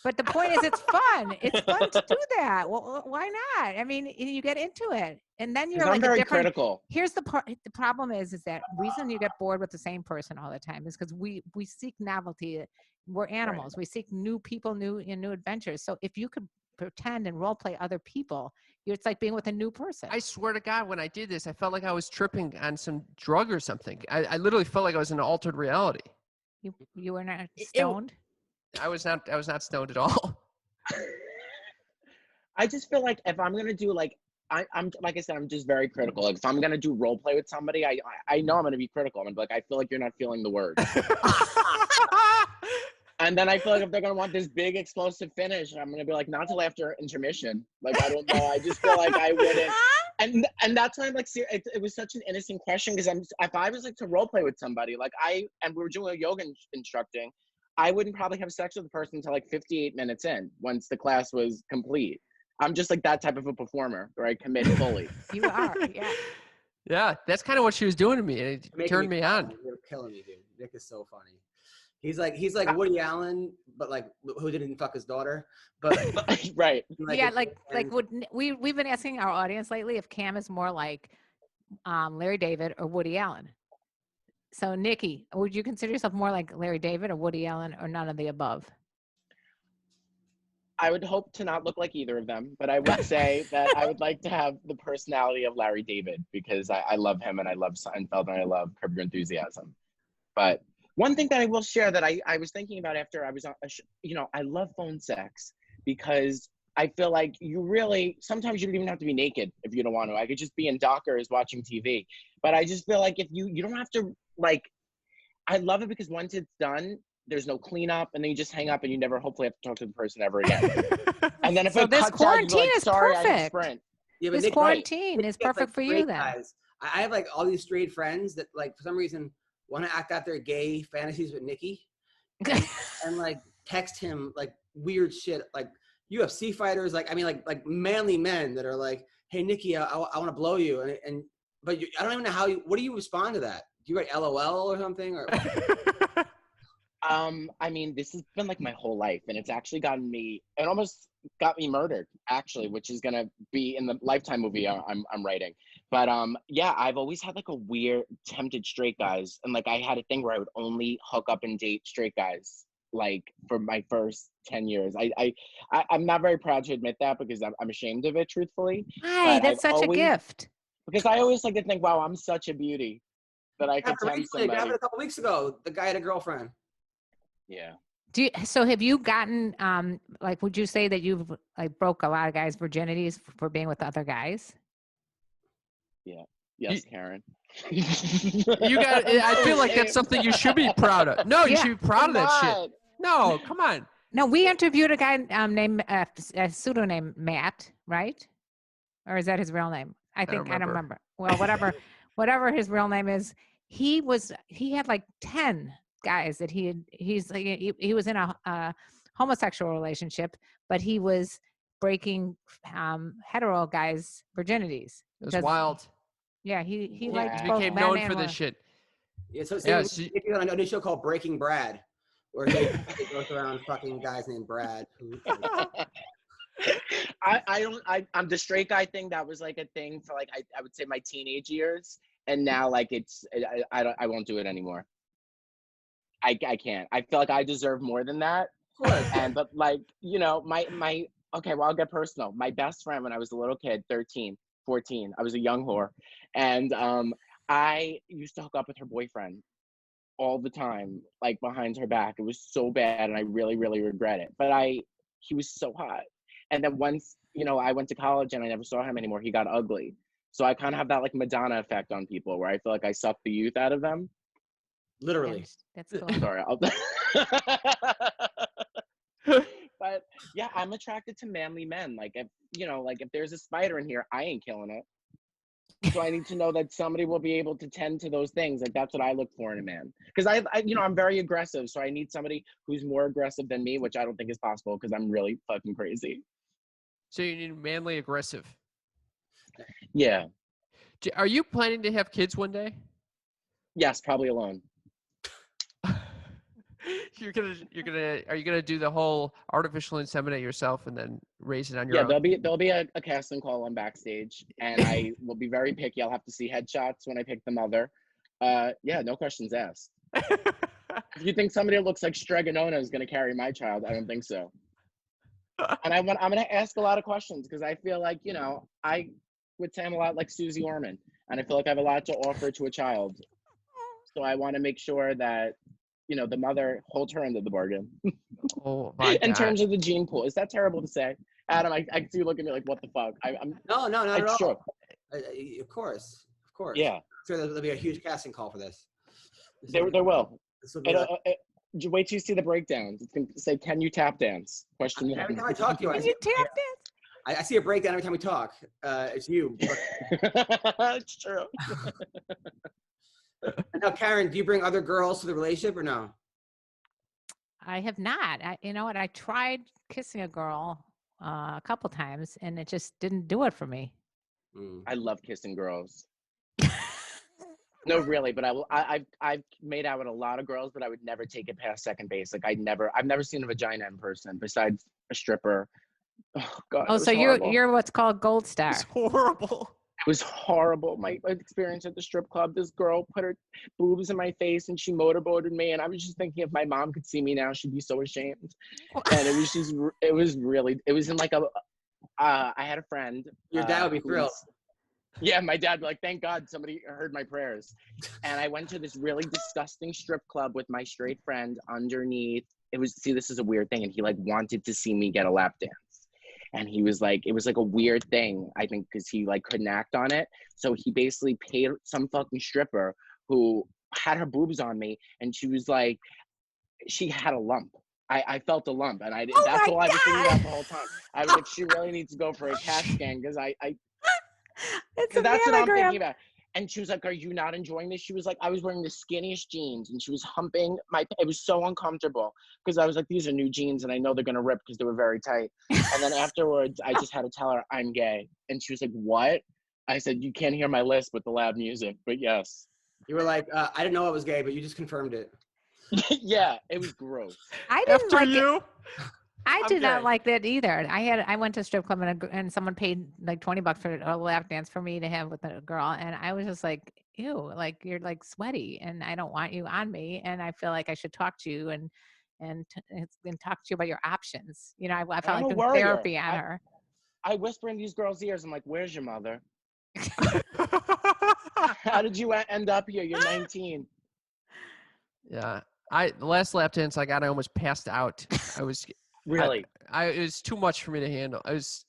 But the point is, it's fun. It's fun to do that. Well, why not? I mean, you get into it, and then you're like very critical. Here's the part. The problem is that reason you get bored with the same person all the time is because we seek novelty. We're animals. Right. We seek new people, new adventures. So if you could pretend and role play other people, it's like being with a new person. I swear to God, when I did this, I felt like I was tripping on some drug or something. I literally felt like I was in an altered reality. You were not stoned? I was not stoned at all. I just feel like if I'm gonna do like I'm like I said, I'm just very critical. Like if I'm gonna do role play with somebody, I know I'm gonna be critical. I'm gonna be like, I feel like you're not feeling the words. And then I feel like if they're gonna want this big explosive finish, I'm gonna be like, not till after intermission. Like I don't know. I just feel like I wouldn't. And that's why I'm like, it was such an innocent question because if I was like to role play with somebody, like and we were doing a yoga instructing, I wouldn't probably have sex with the person until like 58 minutes in, once the class was complete. I'm just like that type of a performer where I commit fully. You are, yeah. Yeah, that's kind of what she was doing to me. And it turned me on. You're killing me, dude. Nick is so funny. He's like Woody Allen, but like who didn't fuck his daughter. But right. Yeah, we've been asking our audience lately if Cam is more like Larry David or Woody Allen. So Nikki, would you consider yourself more like Larry David or Woody Allen or none of the above? I would hope to not look like either of them, but I would say that I would like to have the personality of Larry David because I love him and I love Seinfeld and I love Curb Your Enthusiasm. But one thing that I will share that I was thinking about after I was on, I love phone sex because I feel like sometimes you don't even have to be naked if you don't want to. I could just be in Dockers watching TV. But I just feel like if you don't have to, like, I love it because once it's done, there's no cleanup, and then you just hang up, and you never hopefully have to talk to the person ever again. And then if it this cuts out, you're like, is sorry, perfect. I had Sprint. Yeah, but this quarantine is perfect for you then. Guys. I have like all these straight friends that like for some reason want to act out their gay fantasies with Nicky, and like text him like weird shit, like UFC fighters, like like manly men that are like, hey Nicky, I want to blow you, but I don't even know what do you respond to that? Do you write LOL or something or? I mean, this has been like my whole life, and it's actually it almost got me murdered, actually, which is gonna be in the Lifetime movie I'm writing. But yeah, I've always had like a weird tempted straight guys, and like I had a thing where I would only hook up and date straight guys, like for my first 10 years. I'm not very proud to admit that because I'm ashamed of it, truthfully. Hey, that's such a gift. Because I always like to think, wow, I'm such a beauty that I could tempt somebody. It happened a couple weeks ago. The guy had a girlfriend. Yeah. So have you gotten like, would you say that you've like broke a lot of guys' virginities for being with other guys? Yeah. Yes, Karen. I feel like that's something you should be proud of. No, you should be proud of that shit. No, come on. No, we interviewed a guy named a pseudonym Matt, right? Or is that his real name? I don't remember. Well, whatever his real name is, he had like 10 guys that he was in a homosexual relationship, but he was breaking hetero guys' virginities. It was wild. Yeah, he liked he became known for this shit. Yeah, so if you're on a new show called Breaking Brad, where he goes around fucking guys named Brad. I'm the straight guy thing. That was like a thing for like I would say my teenage years, and now like I won't do it anymore. I can't. I feel like I deserve more than that. But like, my okay, well, I'll get personal. My best friend when I was a little kid, 13, 14, I was a young whore. And I used to hook up with her boyfriend all the time, like behind her back. It was so bad and I really, really regret it. But he was so hot. And then once, I went to college and I never saw him anymore, he got ugly. So I kind of have that like Madonna effect on people where I feel like I suck the youth out of them. Literally. That's cool. Sorry. But yeah, I'm attracted to manly men. Like if there's a spider in here, I ain't killing it. So I need to know that somebody will be able to tend to those things. Like that's what I look for in a man. Because I'm very aggressive. So I need somebody who's more aggressive than me, which I don't think is possible because I'm really fucking crazy. So you need manly aggressive. Yeah. Are you planning to have kids one day? Yes, probably alone. Are you gonna do the whole artificial inseminate yourself and then raise it on your own? Yeah, there'll be a casting call on backstage, and I will be very picky. I'll have to see headshots when I pick the mother. Yeah, no questions asked. If you think somebody that looks like Stregonona is gonna carry my child, I don't think so. And I'm gonna ask a lot of questions because I feel like I would say I'm a lot like Susie Orman, and I feel like I have a lot to offer to a child. So I want to make sure that the mother holds her end of the bargain. Oh my God. In terms of the gene pool. Is that terrible to say? Adam, I see you look at me like, what the fuck? No, not at all. Sure. Of course. Yeah. Sure, there'll be a huge casting call for this. There will. Like, Wait till you see the breakdowns. It's going to say, can you tap dance? Question one. every time I talk to you, Can you tap dance? I see a breakdown every time we talk. It's you. It's true. Now, Karen, do you bring other girls to the relationship or no? I have not. You know what? I tried kissing a girl a couple times, and it just didn't do it for me. I love kissing girls. No, really, but I've made out with a lot of girls, but I would never take it past second base. Like I've never seen a vagina in person besides a stripper. Oh God. Oh, so you're what's called gold star. It's horrible. It was horrible. My experience at the strip club, this girl put her boobs in my face and she motorboated me. And I was just thinking if my mom could see me now, she'd be so ashamed. And it was in like I had a friend. Your dad would be thrilled. Yeah, my dad would be like, thank God somebody heard my prayers. And I went to this really disgusting strip club with my straight friend underneath. This is a weird thing. And he like wanted to see me get a lap dance. And he was like, it was like a weird thing, I think, because he like couldn't act on it. So he basically paid some fucking stripper who had her boobs on me. And she was like, she had a lump. I felt a lump. And that's all I was thinking about the whole time. I was like, she really needs to go for a CAT scan because that's what I'm thinking about. And she was like, are you not enjoying this? She was like, I was wearing the skinniest jeans and she was humping it was so uncomfortable because I was like, these are new jeans and I know they're going to rip because they were very tight. And then afterwards, I just had to tell her I'm gay. And she was like, what? I said, you can't hear my lisp with the loud music, but yes. You were like, I didn't know I was gay, but you just confirmed it. Yeah, it was gross. I didn't After like you? it. I I'm did not gay. like that either. I went to a strip club and someone paid like $20 for a lap dance for me to have with a girl, and I was just like, ew, like you're like sweaty, and I don't want you on me, and I feel like I should talk to you and talk to you about your options. You know, I felt I'm like a doing worrier. therapy on her. I whisper in these girls' ears. I'm like, where's your mother? How did you end up here? You're 19. Yeah. The last lap dance I got, I almost passed out. I was Really? it was too much for me to handle. I was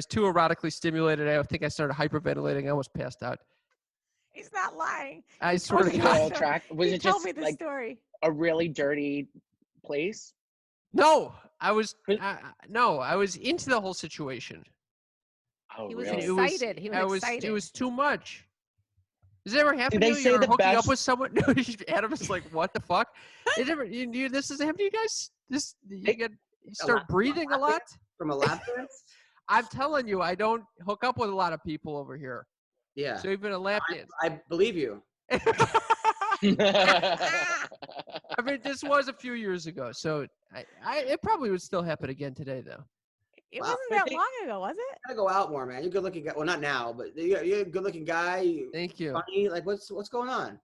too erotically stimulated. I think I started hyperventilating. I almost passed out. He's not lying. I swear to Was God. it told just me the like story. a really dirty place? No, I was into the whole situation. Oh, He was really? excited. He was excited. It was too much. Does it ever happen they to you? say You're the hooking up best- with someone? No, Adam is like, what the fuck? This doesn't happen to you guys? You start breathing a lot? From a lap dance? I'm telling you, I don't hook up with a lot of people over here. Yeah. So even a lap dance. I believe you. I mean, this was a few years ago, so it probably would still happen again today, though. It Wow. wasn't that long ago, was it? You gotta go out more, man. You're a good looking guy. Well, not now, but you're a good looking guy. Thank you. Funny. Like, what's going on?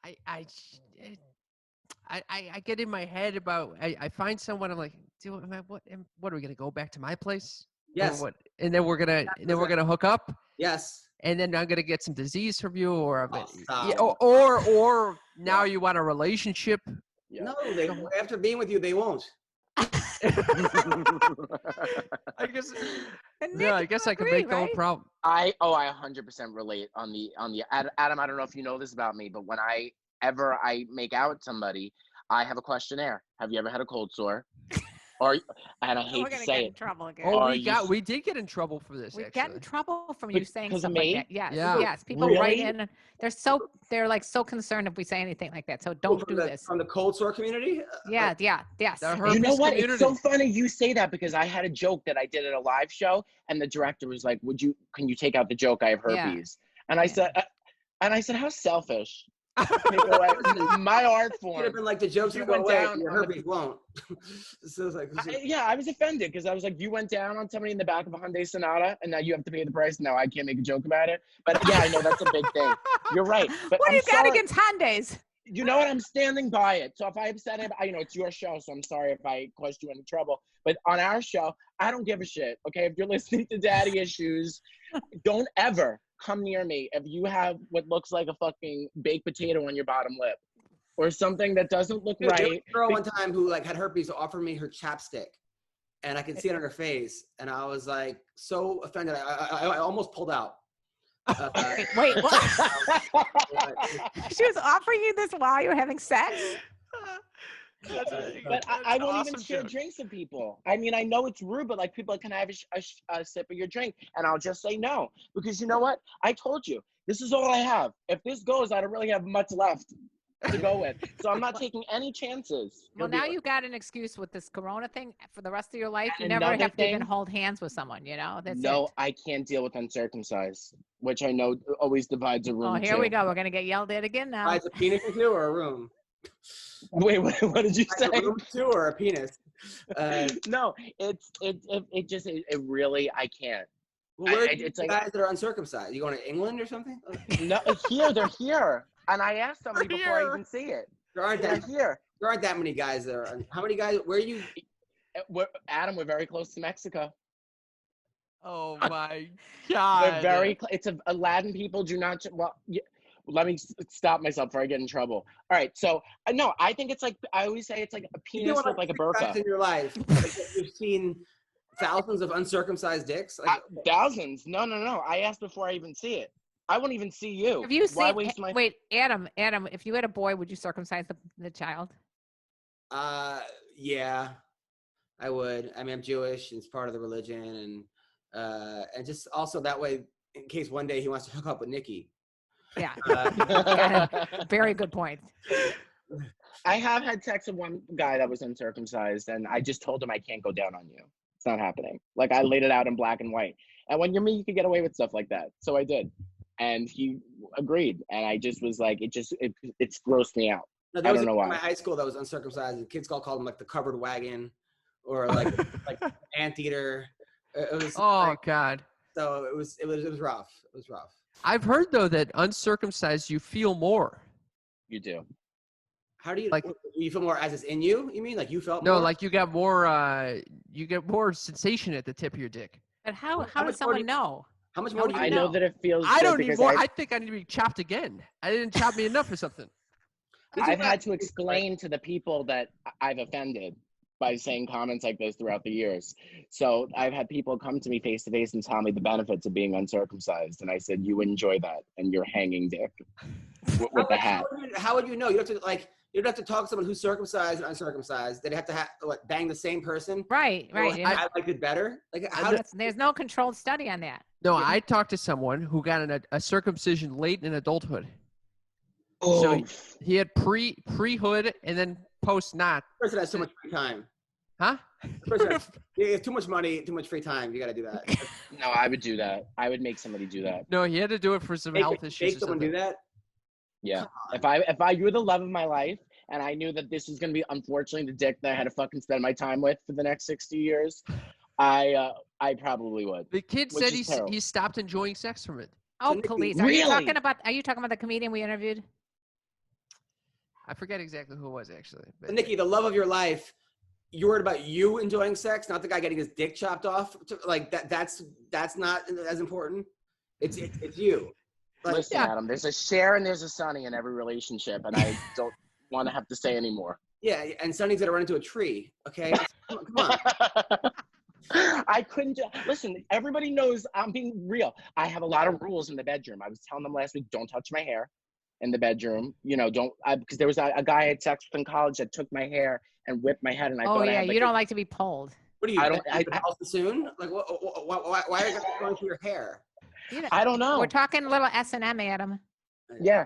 I get in my head about I find someone, I'm like, what are we gonna go back to my place? Yes. Or what? And then we're gonna hook up. Yes. And then I'm gonna get some disease from you, or stop. or now you want a relationship. Yeah. No, after being with you, they won't. I guess. Yeah, I guess I could make the whole problem. I 100% relate on the Adam. I don't know if you know this about me, but when I make out with somebody, I have a questionnaire. Have you ever had a cold sore? And I hate to say it. Trouble again. Oh, we did get in trouble for this. We actually. got in trouble from you saying Because stuff of me? like that. Yes, Yeah. yes. People Really? write in. And they're like so concerned if we say anything like that. So don't do this. From the cold sore community? Yes. The herpes You know what? community. It's so funny you say that because I had a joke that I did at a live show, and the director was like, can you take out the joke? I have herpes. And I said, how selfish. Take away my art form. Should have been like the jokes that went down. Your herpes won't. So it's like, I was offended because I was like, you went down on somebody in the back of a Hyundai Sonata, and now you have to pay the price. Now I can't make a joke about it. But yeah, I know that's a big thing. You're right. But What do you got against Hyundais? You know what? I'm standing by it. So if I upset him, it's your show, so I'm sorry if I caused you any trouble. But on our show, I don't give a shit. Okay, if you're listening to Daddy Issues, don't ever come near me if you have what looks like a fucking baked potato on your bottom lip or something that doesn't look right. There was a girl one time who like had herpes offered me her chapstick, and I could see it on her face, and I was like so offended. I almost pulled out. Wait, what? She was offering you this while you were having sex? But I won't awesome even share joke. drinks with people. I mean, I know it's rude, but like people are like, can I have a sip of your drink? And I'll just say no. Because you know what? I told you, this is all I have. If this goes, I don't really have much left to go with. So I'm not taking any chances. Well, now you got an excuse with this Corona thing for the rest of your life. You And never another have to even thing- hold hands with someone, you know? That's No, it. I can't deal with uncircumcised, which I know always divides a room. Oh, here too. we go. We're going to get yelled at again now. It's a penis or two or a room? Wait, what did you say? A room two or a penis? No, it really, I can't. Well, where are it's the like guys that are uncircumcised? You going to England or something? no, they're here, and I asked somebody before I even see it. There aren't They're that. here. There aren't that many guys there. How many guys? Where are you? Adam, we're very close to Mexico. Oh my We're God. very. It's a Latin people do not. Well, let me stop myself before I get in trouble. All right, so no, I think it's like I always say it's like a penis with like a burqa. In your life, like, you've seen thousands of uncircumcised dicks. Like, Thousands? No. I asked before I even see it. I won't even see you. Have you Why seen, waste my? wait, Adam, if you had a boy, would you circumcise the child? yeah, I would. I mean, I'm Jewish, and it's part of the religion, and just also that way, in case one day he wants to hook up with Nikki. Yeah. Yeah. Very good point. I have had sex with one guy that was uncircumcised, and I just told him I can't go down on you. It's not happening. Like I laid it out in black and white. And when you're me, you can get away with stuff like that. So I did, and he agreed. And I just was like, it's grossed me out. No, I don't know why. In my high school that was uncircumcised, and kids called him like the covered wagon, or like anteater. It was. Oh God. So it was rough. It was rough. I've heard though that uncircumcised you feel more. You do. How do you like? You feel more as it's in you? You mean like you felt? No, more? like you get more sensation at the tip of your dick. But how much does more someone do you- know? How much more do you I know? know that it feels. I good don't need because more. I think I need to be chopped again. I didn't chop me enough or something. I've had to explain to the people that I've offended by saying comments like this throughout the years. So I've had people come to me face to face and tell me the benefits of being uncircumcised, and I said, "You enjoy that, and you're hanging dick with the hat." How would you know? You have to you don't have to talk to someone who's circumcised and uncircumcised. They'd have to bang the same person. Right. I liked it better. Like There's no controlled study on that. No, I talked to someone who got a circumcision late in adulthood. Oh. So he had pre-hood and then post-not. The person has so much free time. Huh? You have too much money, too much free time. You got to do that. No, I would do that. I would make somebody do that. No, he had to do it for some health issues. Make someone do that. Yeah. If I you were the love of my life, and I knew that this was gonna be unfortunately the dick that I had to fucking spend my time with for the next 60 years, I probably would. The kid Which said is terrible. he stopped enjoying sex from it. Oh, Nikki, please. really? Are you talking about the comedian we interviewed? I forget exactly who it was actually. But Nikki, the love of your life. You worried about you enjoying sex, not the guy getting his dick chopped off. Like that's not as important. It's you. Like, Listen, Adam, there's a Cher and there's a Sonny in every relationship, and I don't want to have to say anymore. Yeah, and Sonny's gonna run into a tree. Okay, come on. I couldn't listen. Everybody knows I'm being real. I have a lot of rules in the bedroom. I was telling them last week, don't touch my hair in the bedroom. You know, because there was a guy I had sex with in college that took my hair and whipped my head, and I thought I had, you don't like to be pulled. What are you? I don't. soon? Like, why are you going through your hair? I don't know. We're talking a little S&M, Adam. Yeah,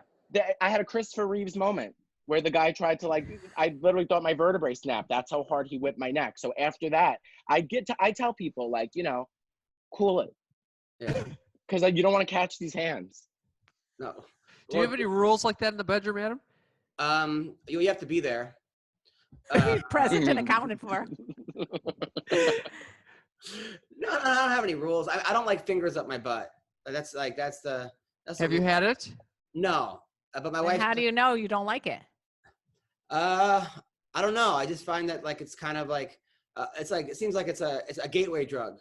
I had a Christopher Reeves moment where the guy tried to I literally thought my vertebrae snapped. That's how hard he whipped my neck. So after that, I tell people cool it. Yeah. Because you don't want to catch these hands. No. do you have any rules like that in the bedroom, Adam? You have to be there. Present and accounted for. No, I don't have any rules. I don't like fingers up my butt. That's. Have you had it? No, but my And wife. how do you know you don't like it? I don't know. I just find that it's kind of it seems like it's a gateway drug.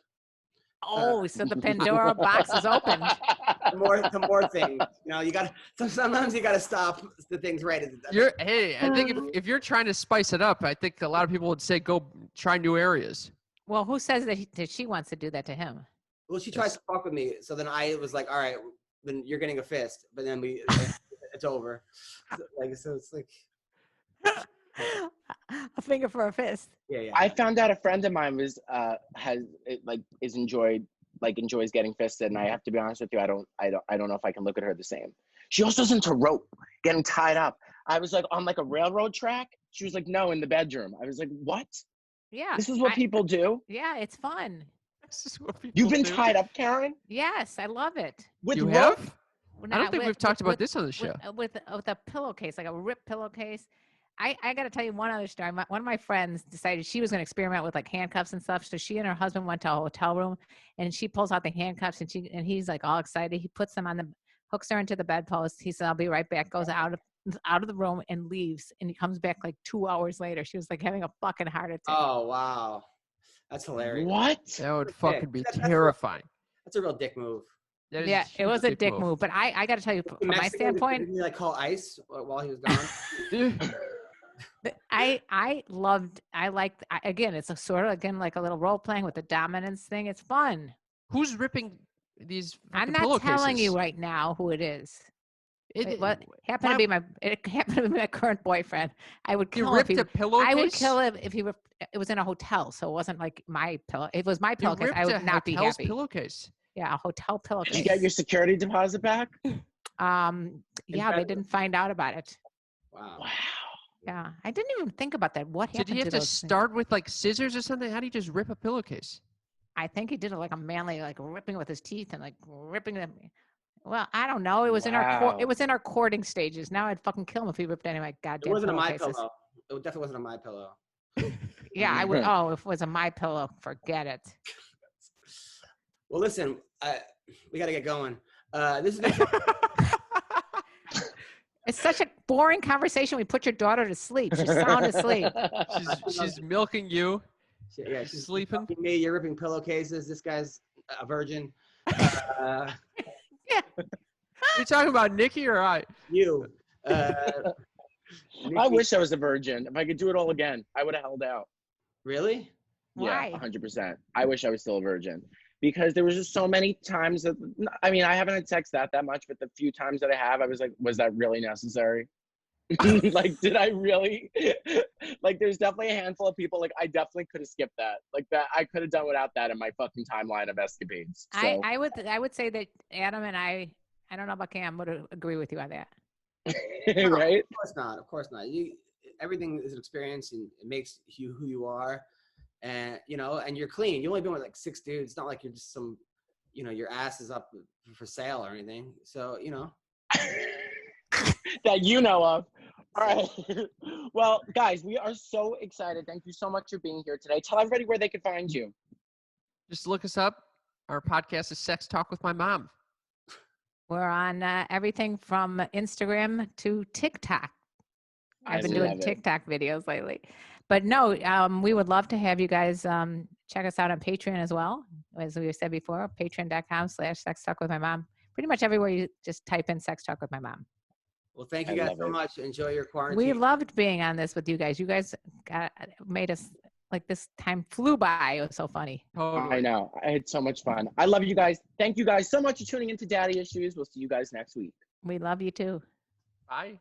Oh, so the Pandora box is opened. The more things, you gotta. Sometimes you gotta stop the things right. I think if you're trying to spice it up, I think a lot of people would say go try new areas. Well, who says that she wants to do that to him? Well, she tries to fuck with me, so then I was like, all right, then you're getting a fist, but then it's over. So it's like. A finger for a fist. Yeah. I found out a friend of mine was enjoys getting fisted, and I have to be honest with you, I don't know if I can look at her the same. She also is into rope, getting tied up. I was like on like a railroad track. She was like, no, in the bedroom. I was like, what? Yeah. This is what people do? Yeah, it's fun. This is what people You've been do. tied up, Karen? Yes, I love it. With You rope? have? I don't think we've talked about this on the show. With a pillowcase, like a ripped pillowcase. I got to tell you one other story. One of my friends decided she was going to experiment with like handcuffs and stuff. So she and her husband went to a hotel room, and she pulls out the handcuffs, and he's like all excited. He puts them on hooks her into the bedpost. He said, "I'll be right back." Goes out of the room and leaves, and he comes back like 2 hours later. She was like having a fucking heart attack. Oh wow, that's hilarious. What? That would fucking be terrifying. That's a real dick move. Yeah, it was a dick move. But I got to tell you, from my standpoint, did he like call ICE while he was gone? I liked again, it's a sort of again like a little role playing with the dominance thing. It's fun. Who's ripping these I'm not telling you right now who it is. It happened to be my current boyfriend. I would kill him. I would kill him if he were. It was in a hotel, so it wasn't like my pillow. If it was my pillowcase, I would not be happy. Pillowcase. Yeah, a hotel pillowcase. Did you get your security deposit back? Yeah, they didn't find out about it. Wow. Yeah, I didn't even think about that. What happened? Did he have to start with like scissors or something? How do you just rip a pillowcase? I think he did it like a manly, like ripping with his teeth and like ripping them. Well, I don't know. It was in our courting stages. Now I'd fucking kill him if he ripped any of my goddamn. It wasn't a My pillowcases. Pillow. It definitely wasn't a My Pillow. Yeah, I would. Oh, if it was a My Pillow, forget it. Well, listen, we got to get going. This is. It's such a boring conversation. We put your daughter to sleep. She's sound asleep. She's milking you. Yeah, she's sleeping. Me, you're ripping pillowcases. This guy's a virgin. Yeah. You talking about Nikki or I? You. I wish I was a virgin. If I could do it all again, I would have held out. Really? Why? Yeah, 100%. I wish I was still a virgin. Because there was just so many times that, I mean, I haven't had sex that much, but the few times that I have, I was like, was that really necessary? Like, did I really? Like, there's definitely a handful of people, like, I definitely could have skipped that. Like, that I could have done without that in my fucking timeline of escapades. So. I would say that Adam and I don't know about Cam, would agree with you on that. Right? Of course not. Everything is an experience, and it makes you who you are. And and you're clean. You only been with like 6 dudes. It's not like you're just some, your ass is up for sale or anything. So that you know of. All right. Well, guys, we are so excited. Thank you so much for being here today. Tell everybody where they can find you. Just look us up. Our podcast is Sex Talk with My Mom. We're on everything from Instagram to TikTok. I've been doing TikTok videos lately. But no, we would love to have you guys check us out on Patreon as well. As we said before, patreon.com/Sex Talk with My Mom. Pretty much everywhere you just type in Sex Talk with My Mom. Well, thank you guys so much. Enjoy your quarantine. We loved being on this with you guys. You guys made us, like, this time flew by. It was so funny. Totally. I know. I had so much fun. I love you guys. Thank you guys so much for tuning into Daddy Issues. We'll see you guys next week. We love you too. Bye.